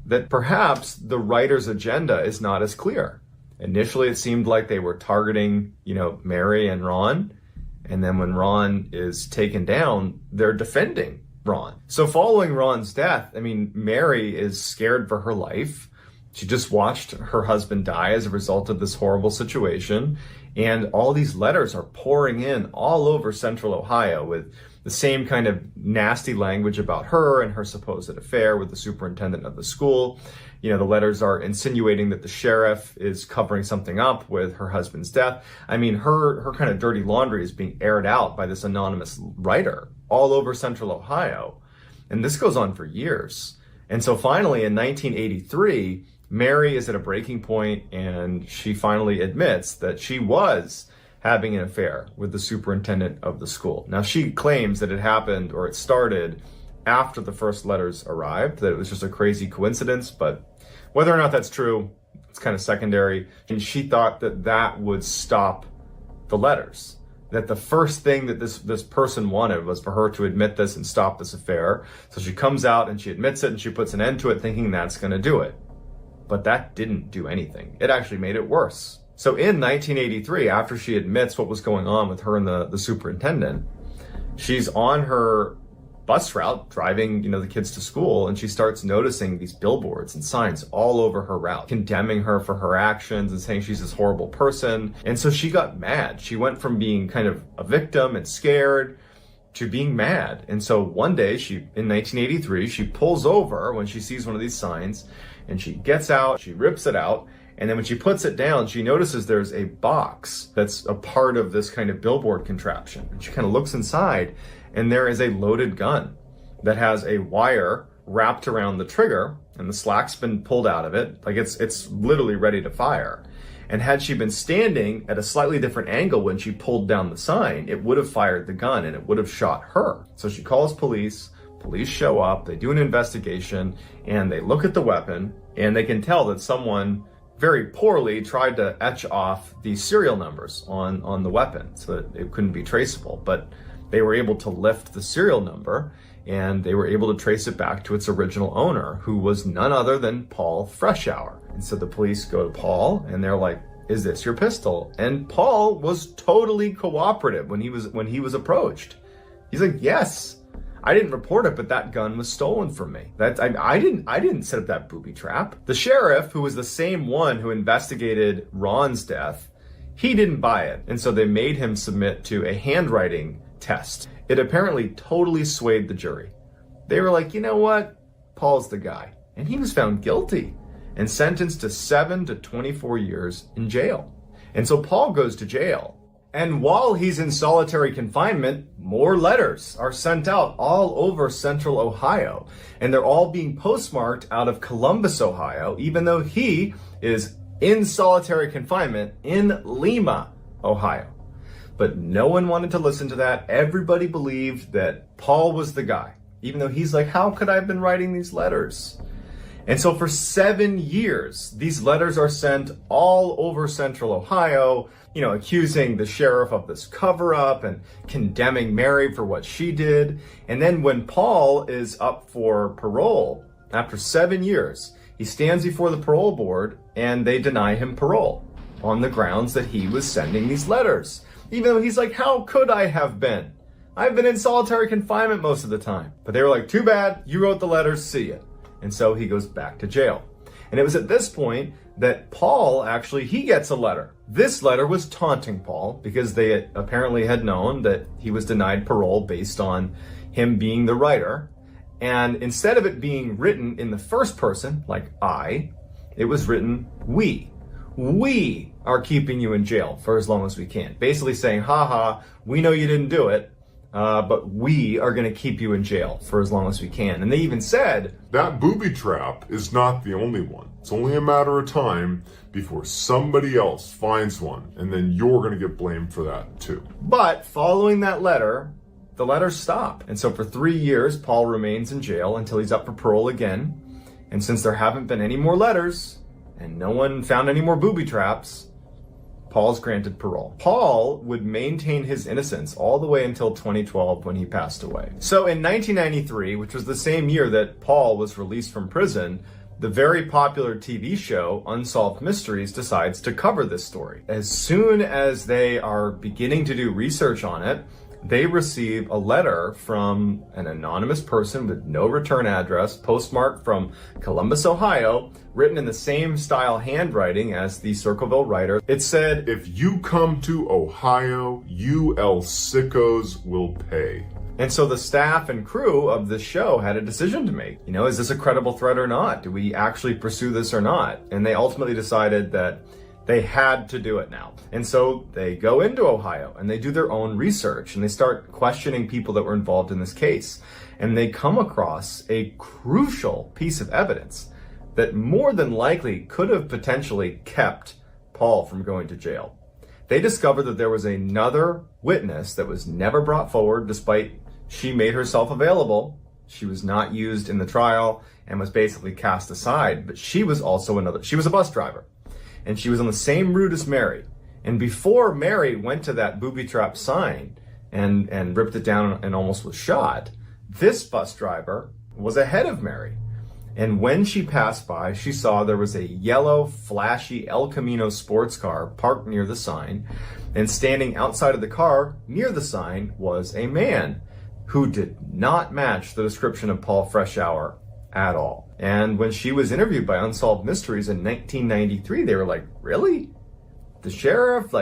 that perhaps the writer's agenda is not as clear. Initially, it seemed like they were targeting, Mary and Ron. And then when Ron is taken down, they're defending Ron. So following Ron's death, Mary is scared for her life. She just watched her husband die as a result of this horrible situation. And all these letters are pouring in all over Central Ohio with the same kind of nasty language about her and her supposed affair with the superintendent of the school. The letters are insinuating that the sheriff is covering something up with her husband's death. Her kind of dirty laundry is being aired out by this anonymous writer all over Central Ohio. And this goes on for years. And so finally in 1983, Mary is at a breaking point and she finally admits that she was having an affair with the superintendent of the school. Now she claims that it happened or it started after the first letters arrived, that it was just a crazy coincidence, but whether or not that's true, it's kind of secondary. And she thought that that would stop the letters, that the first thing that this person wanted was for her to admit this and stop this affair. So she comes out and she admits it and she puts an end to it thinking that's going to do it. But that didn't do anything. It actually made it worse. So in 1983, after she admits what was going on with her and the superintendent, she's on her bus route driving, the kids to school, and she starts noticing these billboards and signs all over her route, condemning her for her actions and saying she's this horrible person. And so she got mad. She went from being kind of a victim and scared to being mad. And so one day in 1983, she pulls over when she sees one of these signs and she gets out, she rips it out. And then when she puts it down, she notices there's a box that's a part of this kind of billboard contraption. And she kind of looks inside and there is a loaded gun that has a wire wrapped around the trigger and the slack's been pulled out of it. Like it's literally ready to fire. And had she been standing at a slightly different angle when she pulled down the sign, it would have fired the gun and it would have shot her. So she calls police. Police show up, they do an investigation, and they look at the weapon, and they can tell that someone very poorly tried to etch off the serial numbers on the weapon so that it couldn't be traceable. But they were able to lift the serial number, and they were able to trace it back to its original owner, who was none other than Paul Freshour. And so the police go to Paul, and they're like, "Is this your pistol?" And Paul was totally cooperative when he was approached. He's like, "Yes. I didn't report it, but that gun was stolen from me. I didn't set up that booby trap." The sheriff, who was the same one who investigated Ron's death, he didn't buy it. And so they made him submit to a handwriting test. It apparently totally swayed the jury. They were like, you know what? Paul's the guy. And he was found guilty and sentenced to 7 to 24 years in jail. And so Paul goes to jail. And while he's in solitary confinement, more letters are sent out all over central Ohio. And they're all being postmarked out of Columbus, Ohio, even though he is in solitary confinement in Lima, Ohio. But no one wanted to listen to that. Everybody believed that Paul was the guy, even though he's like, how could I have been writing these letters? And so for 7 years, these letters are sent all over central Ohio, accusing the sheriff of this cover-up and condemning Mary for what she did. And then when Paul is up for parole, after 7 years, he stands before the parole board and they deny him parole on the grounds that he was sending these letters. Even though he's like, how could I have been? I've been in solitary confinement most of the time. But they were like, too bad, you wrote the letters, see ya. And so he goes back to jail. And it was at this point that Paul he gets a letter. This letter was taunting Paul because they apparently had known that he was denied parole based on him being the writer. And instead of it being written in the first person, like I, it was written we. We are keeping you in jail for as long as we can. Basically saying, haha, we know you didn't do it, but we are going to keep you in jail for as long as we can. And they even said, that booby trap is not the only one. It's only a matter of time before somebody else finds one, and then you're going to get blamed for that too. But following that letter, the letters stop. And so for 3 years, Paul remains in jail until he's up for parole again. And since there haven't been any more letters, and no one found any more booby traps, Paul's granted parole. Paul would maintain his innocence all the way until 2012 when he passed away. So in 1993, which was the same year that Paul was released from prison, the very popular TV show Unsolved Mysteries decides to cover this story. As soon as they are beginning to do research on it, they receive a letter from an anonymous person with no return address, postmarked from Columbus, Ohio, written in the same style handwriting as the Circleville writer. It said, if you come to Ohio, you El Sickos will pay. And so the staff and crew of this show had a decision to make. Is this a credible threat or not? Do we actually pursue this or not? And they ultimately decided that they had to do it now. And so they go into Ohio and they do their own research and they start questioning people that were involved in this case. And they come across a crucial piece of evidence that more than likely could have potentially kept Paul from going to jail. They discovered that there was another witness that was never brought forward despite she made herself available. She was not used in the trial and was basically cast aside, but she was also she was a bus driver. And she was on the same route as Mary. And before Mary went to that booby trap sign and ripped it down and almost was shot, this bus driver was ahead of Mary. And when she passed by, she saw there was a yellow, flashy El Camino sports car parked near the sign. And standing outside of the car near the sign was a man who did not match the description of Paul Freshour at all. And when she was interviewed by Unsolved Mysteries in 1993, they were like, really? The sheriff?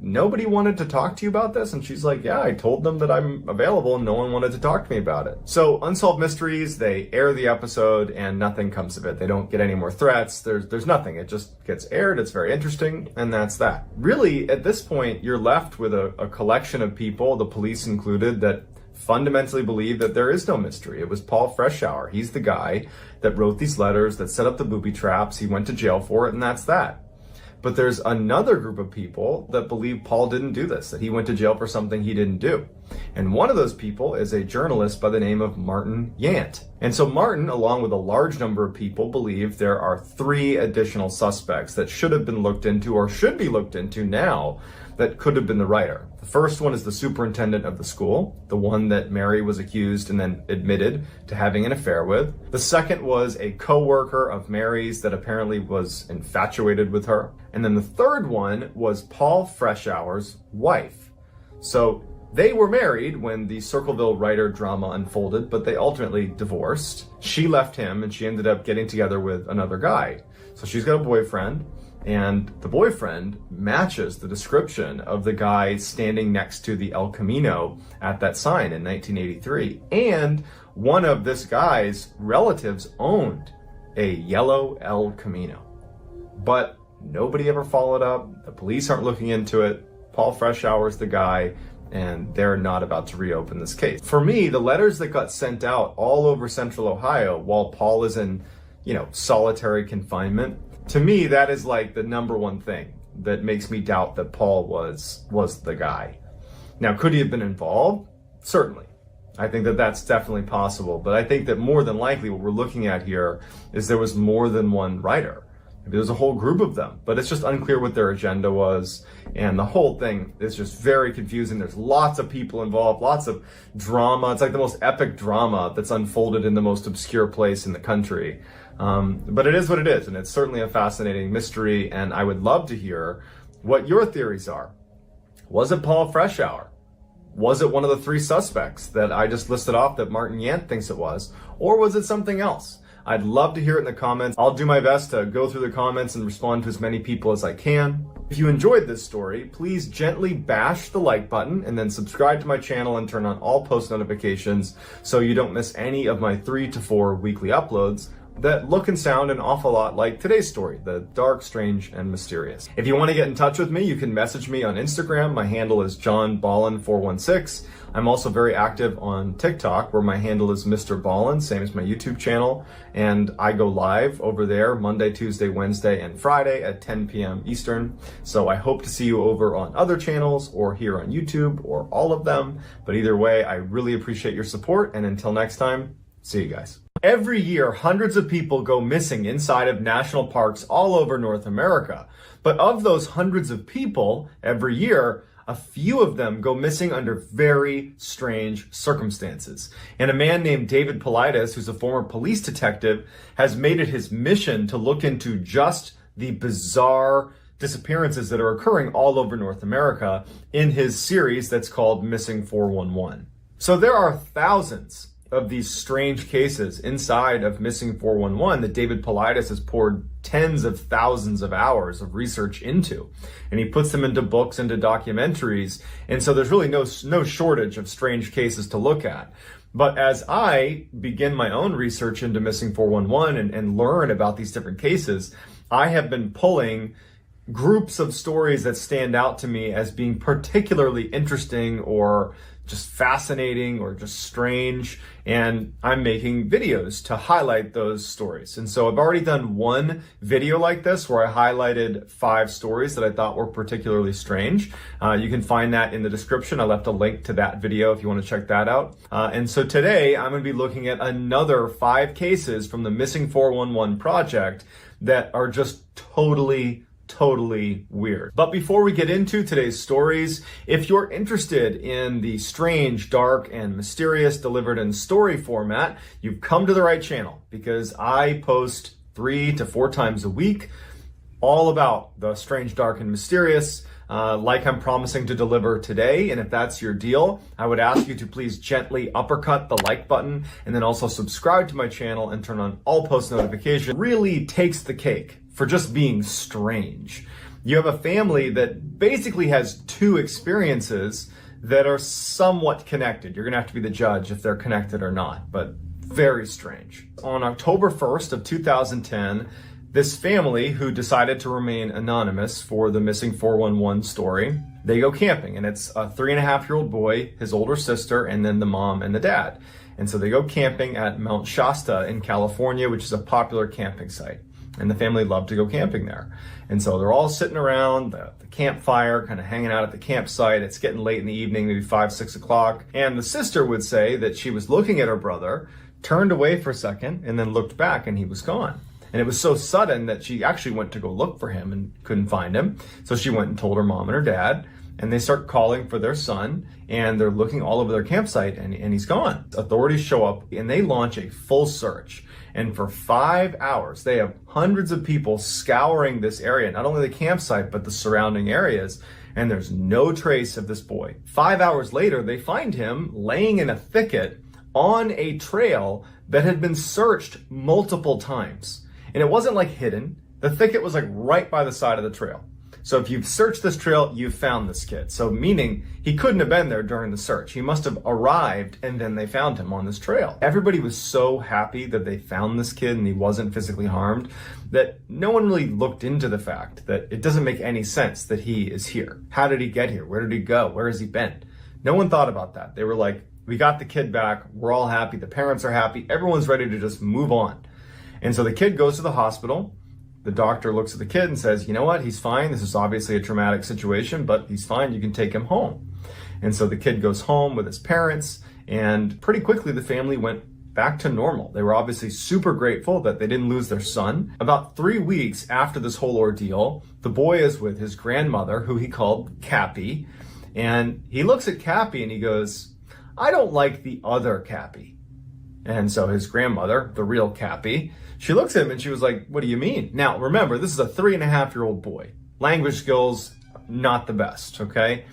Nobody wanted to talk to you about this? And she's like, yeah, I told them that I'm available and no one wanted to talk to me about it. So Unsolved Mysteries, they air the episode and nothing comes of it. They don't get any more threats. There's nothing. It just gets aired. It's very interesting. And that's that. Really, at this point, you're left with a collection of people, the police included, that fundamentally believe that there is no mystery. It was Paul Freshour. He's the guy that wrote these letters, that set up the booby traps. He went to jail for it, and that's that. But there's another group of people that believe Paul didn't do this, that he went to jail for something he didn't do. And one of those people is a journalist by the name of Martin Yant. And so Martin, along with a large number of people, believe there are 3 additional suspects that should have been looked into or should be looked into now that could have been the writer. The first one is the superintendent of the school, the one that Mary was accused and then admitted to having an affair with. The second was a co-worker of Mary's that apparently was infatuated with her. And then the third one was Paul Freshour's wife. So they were married when the Circleville writer drama unfolded, but they ultimately divorced. She left him and she ended up getting together with another guy. So she's got a boyfriend. And the boyfriend matches the description of the guy standing next to the El Camino at that sign in 1983. And one of this guy's relatives owned a yellow El Camino. But nobody ever followed up. The police aren't looking into it. Paul Freshour is the guy, and they're not about to reopen this case. For me, the letters that got sent out all over Central Ohio while Paul is in, solitary confinement, to me, that is like the number one thing that makes me doubt that Paul was the guy. Now, could he have been involved? Certainly. I think that that's definitely possible, but I think that more than likely what we're looking at here is there was more than one writer. Maybe there's a whole group of them, but it's just unclear what their agenda was, and the whole thing is just very confusing. There's lots of people involved, lots of drama. It's like the most epic drama that's unfolded in the most obscure place in the country. But it is what it is, and it's certainly a fascinating mystery, and I would love to hear what your theories are. Was it Paul Freshour? Was it one of the three suspects that I just listed off that Martin Yant thinks it was? Or was it something else? I'd love to hear it in the comments. I'll do my best to go through the comments and respond to as many people as I can. If you enjoyed this story, please gently bash the like button and then subscribe to my channel and turn on all post notifications so you don't miss any of my 3 to 4 weekly uploads that look and sound an awful lot like today's story, the dark, strange, and mysterious. If you want to get in touch with me, you can message me on Instagram. My handle is JohnBallen416. I'm also very active on TikTok, where my handle is MrBallen, same as my YouTube channel. And I go live over there Monday, Tuesday, Wednesday, and Friday at 10 p.m. Eastern. So I hope to see you over on other channels or here on YouTube or all of them. But either way, I really appreciate your support. And until next time, see you guys. Every year, hundreds of people go missing inside of national parks all over North America. But of those hundreds of people every year, a few of them go missing under very strange circumstances. And a man named David Paulides, who's a former police detective, has made it his mission to look into just the bizarre disappearances that are occurring all over North America in his series that's called Missing 411. So there are thousands of these strange cases inside of Missing 411 that David Paulides has poured tens of thousands of hours of research into. And he puts them into books, into documentaries. And so there's really no shortage of strange cases to look at. But as I begin my own research into Missing 411 and learn about these different cases, I have been pulling groups of stories that stand out to me as being particularly interesting or just fascinating or just strange, and I'm making videos to highlight those stories. And so I've already done one video like this where I highlighted 5 stories that I thought were particularly strange. You can find that in the description. I left a link to that video if you want to check that out. And so today I'm going to be looking at another 5 cases from the Missing 411 project that are just totally weird. But before we get into today's stories, if you're interested in the strange, dark, and mysterious delivered in story format, you've come to the right channel, because I post 3 to 4 times a week all about the strange, dark, and mysterious, like I'm promising to deliver today. And if that's your deal, I would ask you to please gently uppercut the like button and then also subscribe to my channel and turn on all post notifications. It really takes the cake for just being strange. You have a family that basically has 2 experiences that are somewhat connected. You're gonna have to be the judge if they're connected or not, but very strange. On October 1st of 2010, this family, who decided to remain anonymous for the Missing 411 story, they go camping, and it's a 3.5-year-old boy, his older sister, and then the mom and the dad. And so they go camping at Mount Shasta in California, which is a popular camping site. And the family loved to go camping there. And so they're all sitting around the campfire, kind of hanging out at the campsite. It's getting late in the evening, maybe 5, 6 o'clock. And the sister would say that she was looking at her brother, turned away for a second, and then looked back, and he was gone. And it was so sudden that she actually went to go look for him and couldn't find him. So she went and told her mom and her dad, and they start calling for their son, and they're looking all over their campsite, and he's gone. Authorities show up, and they launch a full search. And for 5 hours, they have hundreds of people scouring this area, not only the campsite, but the surrounding areas. And there's no trace of this boy. 5 hours later, they find him laying in a thicket on a trail that had been searched multiple times. And it wasn't like hidden. The thicket was like right by the side of the trail. So if you've searched this trail, you've found this kid. So meaning he couldn't have been there during the search. He must have arrived and then they found him on this trail. Everybody was so happy that they found this kid and he wasn't physically harmed that no one really looked into the fact that it doesn't make any sense that he is here. How did he get here? Where did he go? Where has he been? No one thought about that. They were like, we got the kid back. We're all happy. The parents are happy. Everyone's ready to just move on. And so the kid goes to the hospital. The doctor looks at the kid and says, you know what? He's fine. This is obviously a traumatic situation, but he's fine. You can take him home. And so the kid goes home with his parents, and pretty quickly the family went back to normal. They were obviously super grateful that they didn't lose their son. About 3 weeks after this whole ordeal, the boy is with his grandmother, who he called Cappy. And he looks at Cappy and he goes, I don't like the other Cappy. And so his grandmother, the real Cappy, she looks at him and she was like, what do you mean? Now, remember, this is a 3.5-year-old boy. Language skills, not the best, okay?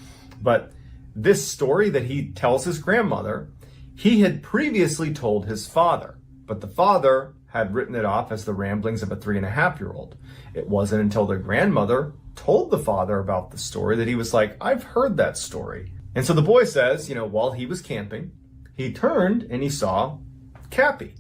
But this story that he tells his grandmother, he had previously told his father, but the father had written it off as the ramblings of a 3.5-year-old. It wasn't until the grandmother told the father about the story that he was like, I've heard that story. And so the boy says, while he was camping, he turned and he saw Cappy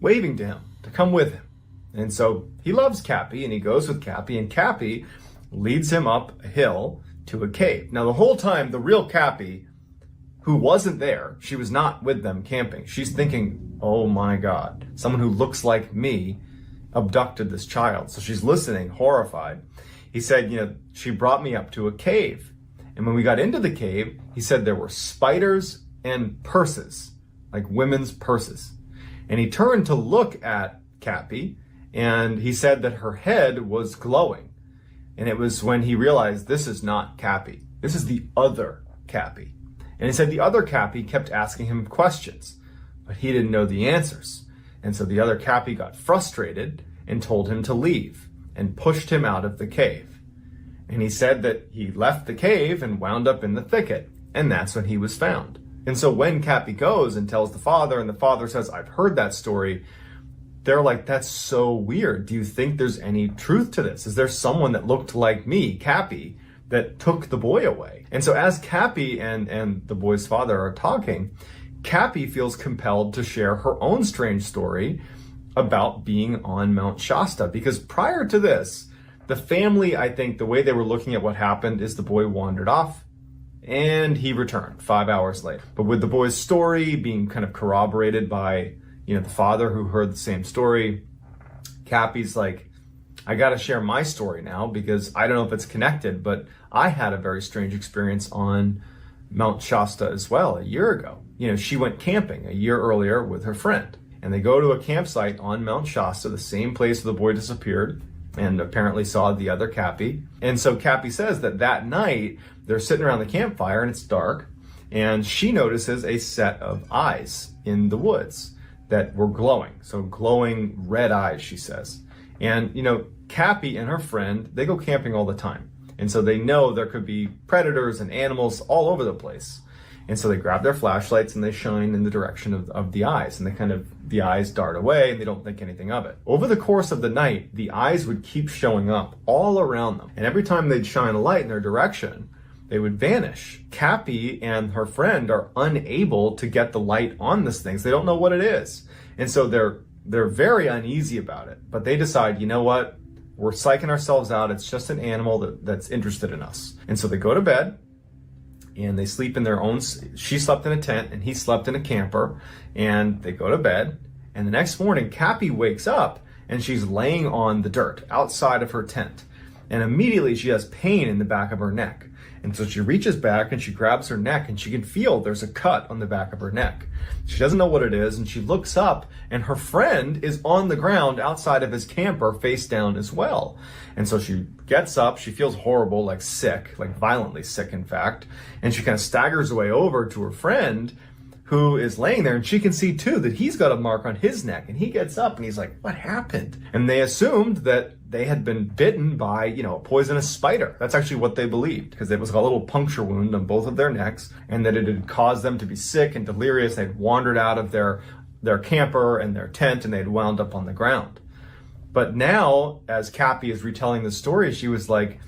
waving to him to come with him. And so he loves Cappy and he goes with Cappy, and Cappy leads him up a hill to a cave. Now the whole time, the real Cappy, who wasn't there, she was not with them camping. She's thinking, oh my God, someone who looks like me abducted this child. So she's listening, horrified. He said, she brought me up to a cave. And when we got into the cave, he said there were spiders and purses, like women's purses. And he turned to look at Cappy, and he said that her head was glowing. And it was when he realized this is not Cappy. This is the other Cappy. And he said the other Cappy kept asking him questions, but he didn't know the answers. And so the other Cappy got frustrated and told him to leave and pushed him out of the cave. And he said that he left the cave and wound up in the thicket, and that's when he was found. And so when Cappy goes and tells the father, and the father says, I've heard that story, they're like, that's so weird. Do you think there's any truth to this? Is there someone that looked like me, Cappy, that took the boy away? And so as Cappy and the boy's father are talking, Cappy feels compelled to share her own strange story about being on Mount Shasta. Because prior to this, the family, I think the way they were looking at what happened is the boy wandered off and he returned 5 hours later. But with the boy's story being kind of corroborated by, the father who heard the same story, Cappy's like, I got to share my story now because I don't know if it's connected, but I had a very strange experience on Mount Shasta as well a year ago. She went camping a year earlier with her friend, and they go to a campsite on Mount Shasta, the same place where the boy disappeared, and apparently saw the other Cappy. And so Cappy says that night they're sitting around the campfire and it's dark, and she notices a set of eyes in the woods that were glowing. So glowing red eyes, she says. And, Cappy and her friend, they go camping all the time. And so they know there could be predators and animals all over the place. And so they grab their flashlights and they shine in the direction of the eyes, and the eyes dart away and they don't think anything of it. Over the course of the night, the eyes would keep showing up all around them. And every time they'd shine a light in their direction, they would vanish. Cappy and her friend are unable to get the light on this thing. So they don't know what it is. And so they're very uneasy about it. But they decide, you know what? We're psyching ourselves out. It's just an animal that's interested in us. And so they go to bed. And they sleep in their own, she slept in a tent and he slept in a camper, and they go to bed. And the next morning, Cappy wakes up and she's laying on the dirt outside of her tent. And immediately she has pain in the back of her neck. And so she reaches back and she grabs her neck, and she can feel there's a cut on the back of her neck. She doesn't know what it is, and she looks up and her friend is on the ground outside of his camper face down as well. And so she gets up, she feels horrible, like sick, like violently sick in fact, and she kind of staggers away over to her friend who is laying there, and she can see too that he's got a mark on his neck, and he gets up and he's like, what happened? And they assumed that they had been bitten by, a poisonous spider. That's actually what they believed, because it was a little puncture wound on both of their necks, and that it had caused them to be sick and delirious. They'd wandered out of their camper and their tent, and they'd wound up on the ground. But now, as Cappy is retelling the story, she was like,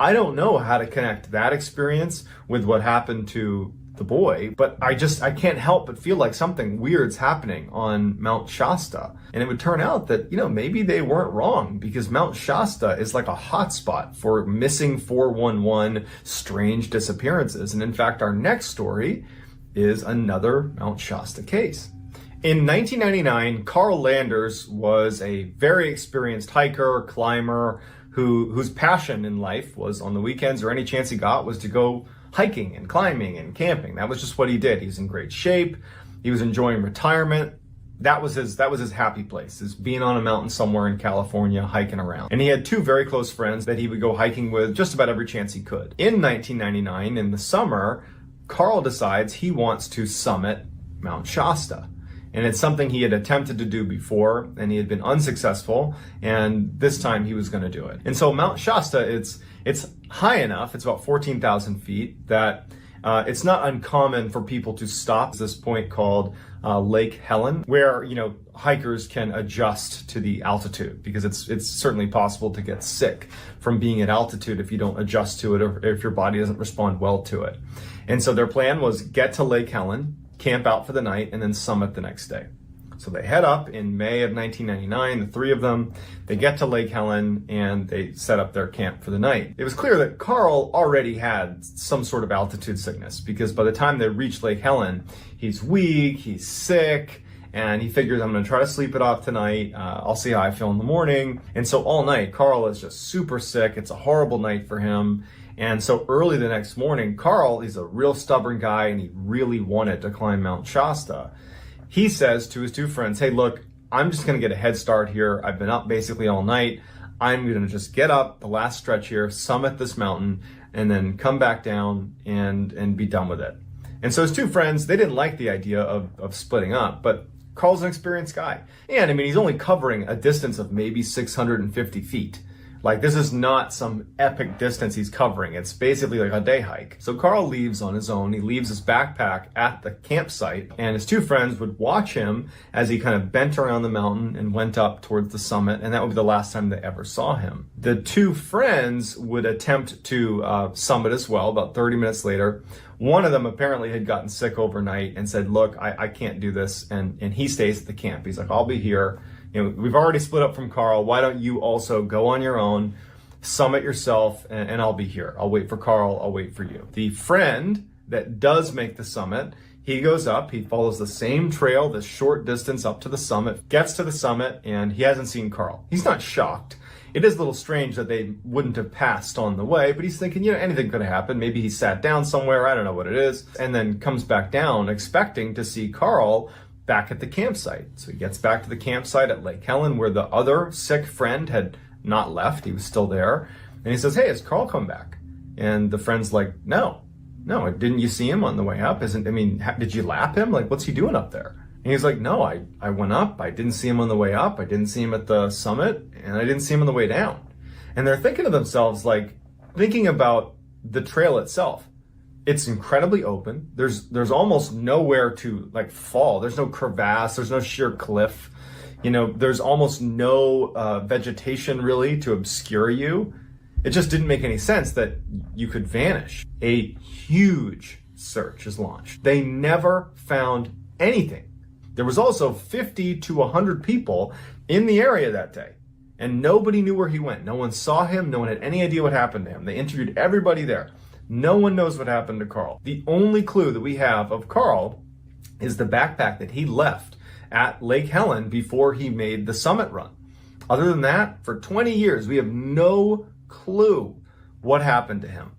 I don't know how to connect that experience with what happened to the boy, but I can't help but feel like something weird's happening on Mount Shasta. And it would turn out that, maybe they weren't wrong, because Mount Shasta is like a hotspot for missing 411 strange disappearances. And in fact, our next story is another Mount Shasta case. In 1999, Carl Landers was a very experienced hiker, climber, whose passion in life was, on the weekends or any chance he got, was to go hiking and climbing and camping. That was just what he did. He was in great shape. He was enjoying retirement. That was his happy place, is being on a mountain somewhere in California, hiking around. And he had two very close friends that he would go hiking with just about every chance he could. In 1999, in the summer, Carl decides he wants to summit Mount Shasta. And it's something he had attempted to do before, and he had been unsuccessful, and this time he was going to do it. And so Mount Shasta, it's high enough, it's about 14,000 feet, that it's not uncommon for people to stop at this point called Lake Helen, where, hikers can adjust to the altitude, because it's certainly possible to get sick from being at altitude if you don't adjust to it, or if your body doesn't respond well to it. And so their plan was get to Lake Helen, camp out for the night, and then summit the next day. So they head up in May of 1999, the three of them. They get to Lake Helen and they set up their camp for the night. It was clear that Carl already had some sort of altitude sickness, because by the time they reach Lake Helen, he's weak, he's sick, and he figures, I'm going to try to sleep it off tonight. I'll see how I feel in the morning. And so all night, Carl is just super sick. It's a horrible night for him. And so early the next morning, Carl, he's a real stubborn guy, and he really wanted to climb Mount Shasta. He says to his two friends, hey, look, I'm just going to get a head start here. I've been up basically all night. I'm going to just get up the last stretch here, summit this mountain, and then come back down and be done with it. And so his two friends, they didn't like the idea of splitting up, but Carl's an experienced guy. And he's only covering a distance of maybe 650 feet. Like, this is not some epic distance he's covering. It's basically like a day hike. So Carl leaves on his own. He leaves his backpack at the campsite, and his two friends would watch him as he kind of bent around the mountain and went up towards the summit, and that would be the last time they ever saw him. The two friends would attempt to summit as well about 30 minutes later. One of them apparently had gotten sick overnight and said, look, I can't do this, and he stays at the camp. He's like, I'll be here. We've already split up from Carl. Why don't you also go on your own, summit yourself, and I'll be here. I'll wait for Carl. I'll wait for you. The friend that does make the summit, he goes up. He follows the same trail, this short distance up to the summit, gets to the summit, and he hasn't seen Carl. He's not shocked. It is a little strange that they wouldn't have passed on the way, but he's thinking, anything could have happened. Maybe he sat down somewhere. I don't know what it is. And then comes back down expecting to see Carl back at the campsite. So he gets back to the campsite at Lake Helen, where the other sick friend had not left. He was still there. And he says, hey, has Carl come back? And the friend's like, no, didn't you see him on the way up? Did you lap him? Like, what's he doing up there? And he's like, no, I went up. I didn't see him on the way up. I didn't see him at the summit, and I didn't see him on the way down. And they're thinking to themselves, thinking about the trail itself. It's incredibly open. There's almost nowhere to fall. There's no crevasse. There's no sheer cliff. There's almost no vegetation really to obscure you. It just didn't make any sense that you could vanish. A huge search is launched. They never found anything. There was also 50 to 100 people in the area that day, and nobody knew where he went. No one saw him. No one had any idea what happened to him. They interviewed everybody there. No one knows what happened to Carl. The only clue that we have of Carl is the backpack that he left at Lake Helen before he made the summit run. Other than that, for 20 years, we have no clue what happened to him.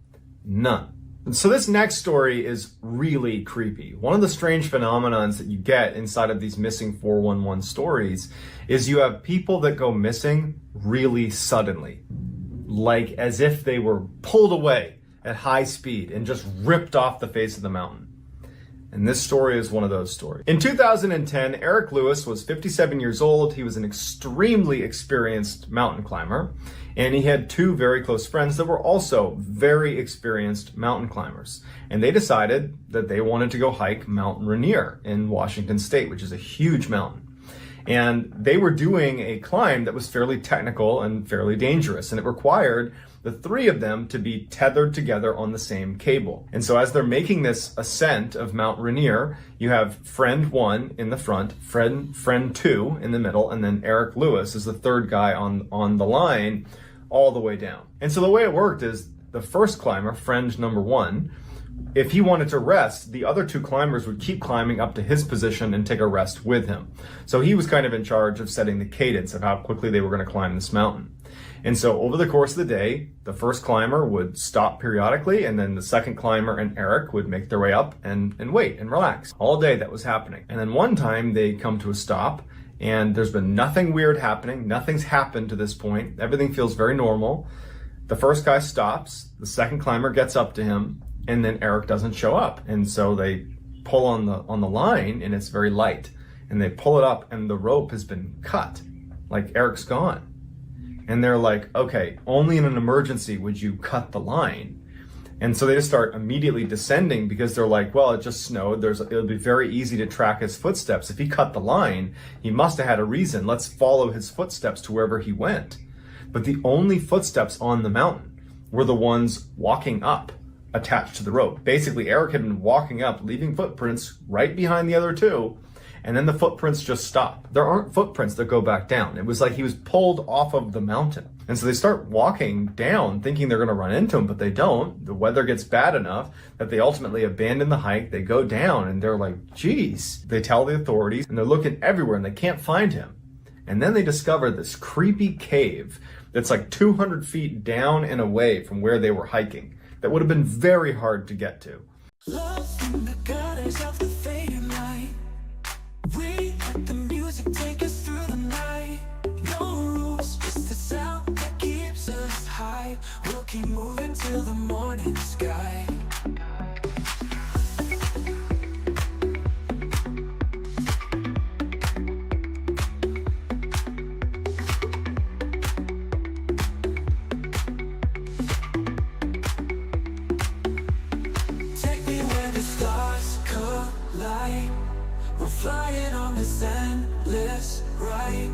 None. And so this next story is really creepy. One of the strange phenomenons that you get inside of these missing 411 stories is you have people that go missing really suddenly, like as if they were pulled away at high speed and just ripped off the face of the mountain. And this story is one of those stories. In 2010, Eric Lewis was 57 years old. He was an extremely experienced mountain climber, and he had two very close friends that were also very experienced mountain climbers. And they decided that they wanted to go hike Mount Rainier in Washington State, which is a huge mountain. And they were doing a climb that was fairly technical and fairly dangerous, and it required the three of them to be tethered together on the same cable. And so as they're making this ascent of Mount Rainier, you have friend 1 in the front, friend 2 in the middle, and then Eric Lewis is the third guy on the line all the way down. And so the way it worked is the first climber, friend number 1, if he wanted to rest, the other 2 climbers would keep climbing up to his position and take a rest with him. So he was kind of in charge of setting the cadence of how quickly they were going to climb this mountain. And so over the course of the day, the first climber would stop periodically, and then the second climber and Eric would make their way up and wait and relax. All day that was happening. And then one time they come to a stop, and there's been nothing weird happening. Nothing's happened to this point. Everything feels very normal. The first guy stops, the second climber gets up to him, and then Eric doesn't show up. And so they pull on the line, and it's very light. And they pull it up, and the rope has been cut. Like, Eric's gone. And they're like, okay, only in an emergency would you cut the line. And so they just start immediately descending because they're like, well, it just snowed. It'll be very easy to track his footsteps. If he cut the line, he must have had a reason. Let's follow his footsteps to wherever he went. But the only footsteps on the mountain were the ones walking up, attached to the rope. Basically, Eric had been walking up, leaving footprints right behind the other 2. And then the footprints just stop. There aren't footprints that go back down. It was like he was pulled off of the mountain. And so they start walking down thinking they're going to run into him, but they don't. The weather gets bad enough that they ultimately abandon the hike. They go down and they're like, geez. They tell the authorities and they're looking everywhere and they can't find him. And then they discover this creepy cave that's like 200 feet down and away from where they were hiking. That would have been very hard to get to. Love in the gutters of the fading light. We let the music take us through the night. No rules, just the sound that keeps us high. We'll keep moving till the morning sky. Take me where the stars collide. We're flying on this endless ride.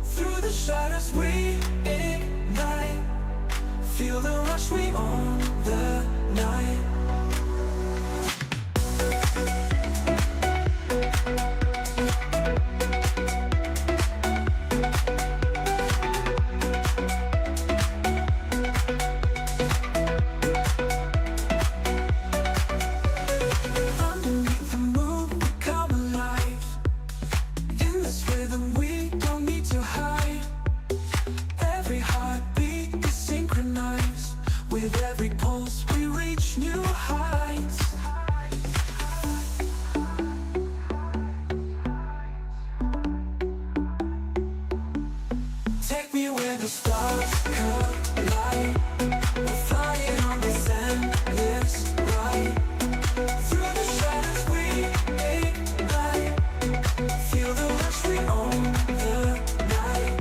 Through the shadows we ignite. Feel the rush, we own the night. Underneath the moon we come alive. In this rhythm we don't need to hide. Every heartbeat is synchronized. With every pulse we reach new heights. Take me where the stars collide. We're flying on this endless ride. Through the shadows we ignite. Feel the rush, we own the night.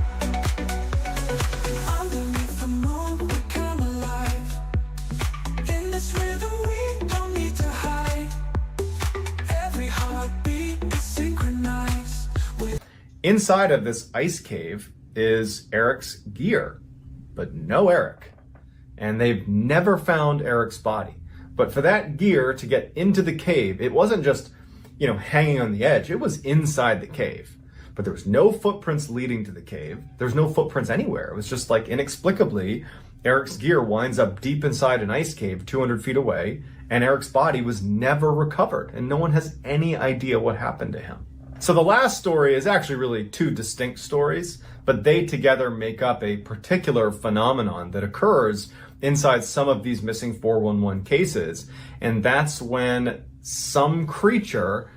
Underneath the moon we come alive. In this rhythm we don't need to hide. Every heartbeat is synchronized with. Inside of this ice cave is Eric's gear, but no Eric. And they've never found Eric's body. But for that gear to get into the cave, it wasn't just, hanging on the edge. It was inside the cave. But there was no footprints leading to the cave. There's no footprints anywhere. It was just like inexplicably, Eric's gear winds up deep inside an ice cave 200 feet away, and Eric's body was never recovered, and no one has any idea what happened to him. So the last story is actually really 2 distinct stories, but they together make up a particular phenomenon that occurs inside some of these missing 411 cases. And that's when some creature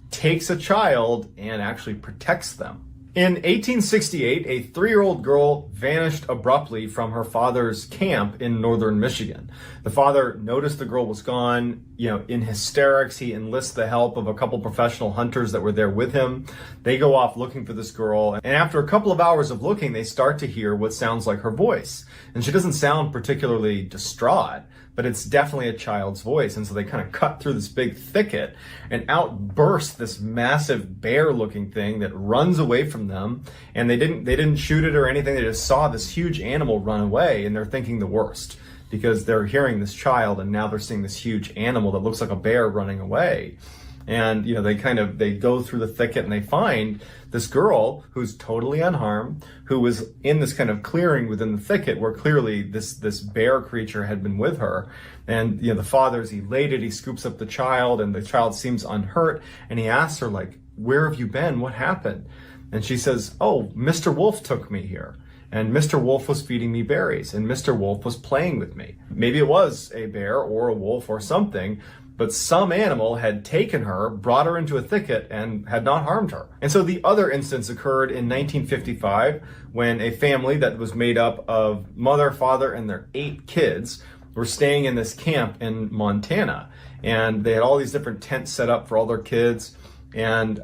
takes a child and actually protects them. In 1868, a 3-year-old girl vanished abruptly from her father's camp in northern Michigan. The father noticed the girl was gone. In hysterics, he enlists the help of a couple professional hunters that were there with him. They go off looking for this girl, and after a couple of hours of looking, they start to hear what sounds like her voice. And she doesn't sound particularly distraught, but it's definitely a child's voice. And so they kind of cut through this big thicket, and out bursts this massive bear-looking thing that runs away from them. And they didn't shoot it or anything. They just saw this huge animal run away, and they're thinking the worst because they're hearing this child, and now they're seeing this huge animal that looks like a bear running away. And, they go through the thicket and they find this girl who's totally unharmed, who was in this kind of clearing within the thicket where clearly this bear creature had been with her. And, the father's elated. He scoops up the child, and the child seems unhurt. And he asks her, like, where have you been? What happened? And she says, oh, Mr. Wolf took me here. And Mr. Wolf was feeding me berries, and Mr. Wolf was playing with me. Maybe it was a bear or a wolf or something, but some animal had taken her, brought her into a thicket, and had not harmed her. And so the other instance occurred in 1955 when a family that was made up of mother, father, and their 8 kids were staying in this camp in Montana. And they had all these different tents set up for all their kids. And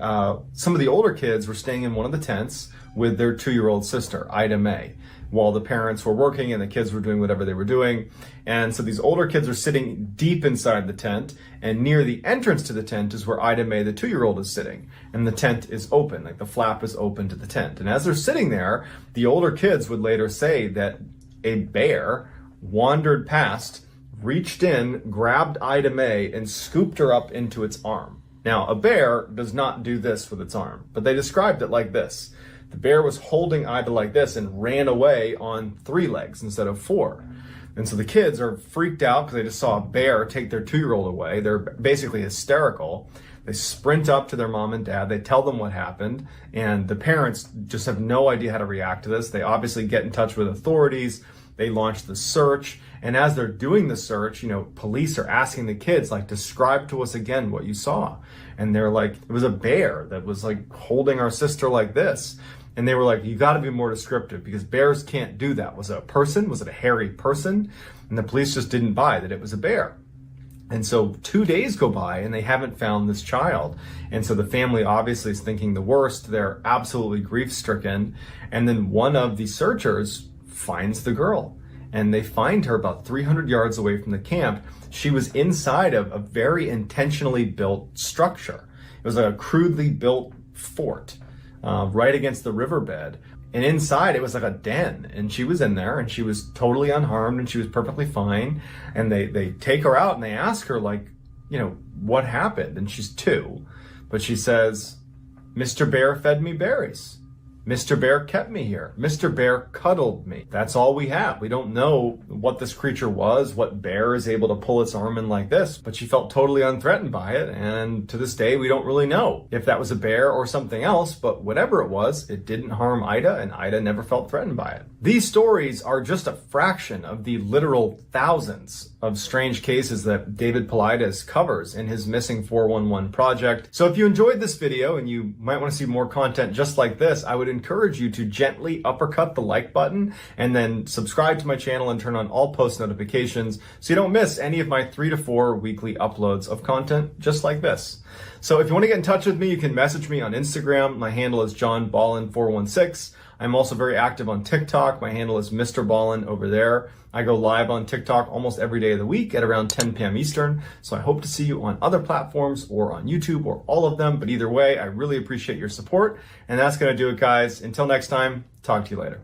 some of the older kids were staying in one of the tents with their 2-year-old sister, Ida Mae, while the parents were working and the kids were doing whatever they were doing. And so these older kids are sitting deep inside the tent, and near the entrance to the tent is where Ida Mae, the 2-year-old, is sitting. And the tent is open, like the flap is open to the tent. And as they're sitting there, the older kids would later say that a bear wandered past, reached in, grabbed Ida Mae, and scooped her up into its arm. Now, a bear does not do this with its arm, but they described it like this. The bear was holding Ida like this and ran away on 3 legs instead of 4. And so the kids are freaked out because they just saw a bear take their 2-year-old away. They're basically hysterical. They sprint up to their mom and dad. They tell them what happened. And the parents just have no idea how to react to this. They obviously get in touch with authorities. They launch the search. And as they're doing the search, police are asking the kids, like, describe to us again what you saw. And they're like, it was a bear that was like holding our sister like this. And they were like, you got to be more descriptive because bears can't do that. Was it a person? Was it a hairy person? And the police just didn't buy that it was a bear. And so 2 days go by and they haven't found this child. And so the family obviously is thinking the worst. They're absolutely grief stricken. And then one of the searchers finds the girl, and they find her about 300 yards away from the camp. She was inside of a very intentionally built structure. It was like a crudely built fort. Right against the riverbed. And inside it was like a den, and she was in there and she was totally unharmed and she was perfectly fine. And they take her out and they ask her, like, what happened? And she's 2, but she says, Mr. Bear fed me berries. Mr. Bear kept me here. Mr. Bear cuddled me. That's all we have. We don't know what this creature was, what bear is able to pull its arm in like this, but she felt totally unthreatened by it. And to this day, we don't really know if that was a bear or something else, but whatever it was, it didn't harm Ida, and Ida never felt threatened by it. These stories are just a fraction of the literal thousands of strange cases that David Paulides covers in his Missing 411 project. So if you enjoyed this video and you might want to see more content just like this, I would encourage you to gently uppercut the like button and then subscribe to my channel and turn on all post notifications so you don't miss any of my 3 to 4 weekly uploads of content just like this. So if you want to get in touch with me, you can message me on Instagram. My handle is JohnBallen416. I'm also very active on TikTok. My handle is MrBallen over there. I go live on TikTok almost every day of the week at around 10 p.m. Eastern. So I hope to see you on other platforms or on YouTube or all of them. But either way, I really appreciate your support. And that's going to do it, guys. Until next time, talk to you later.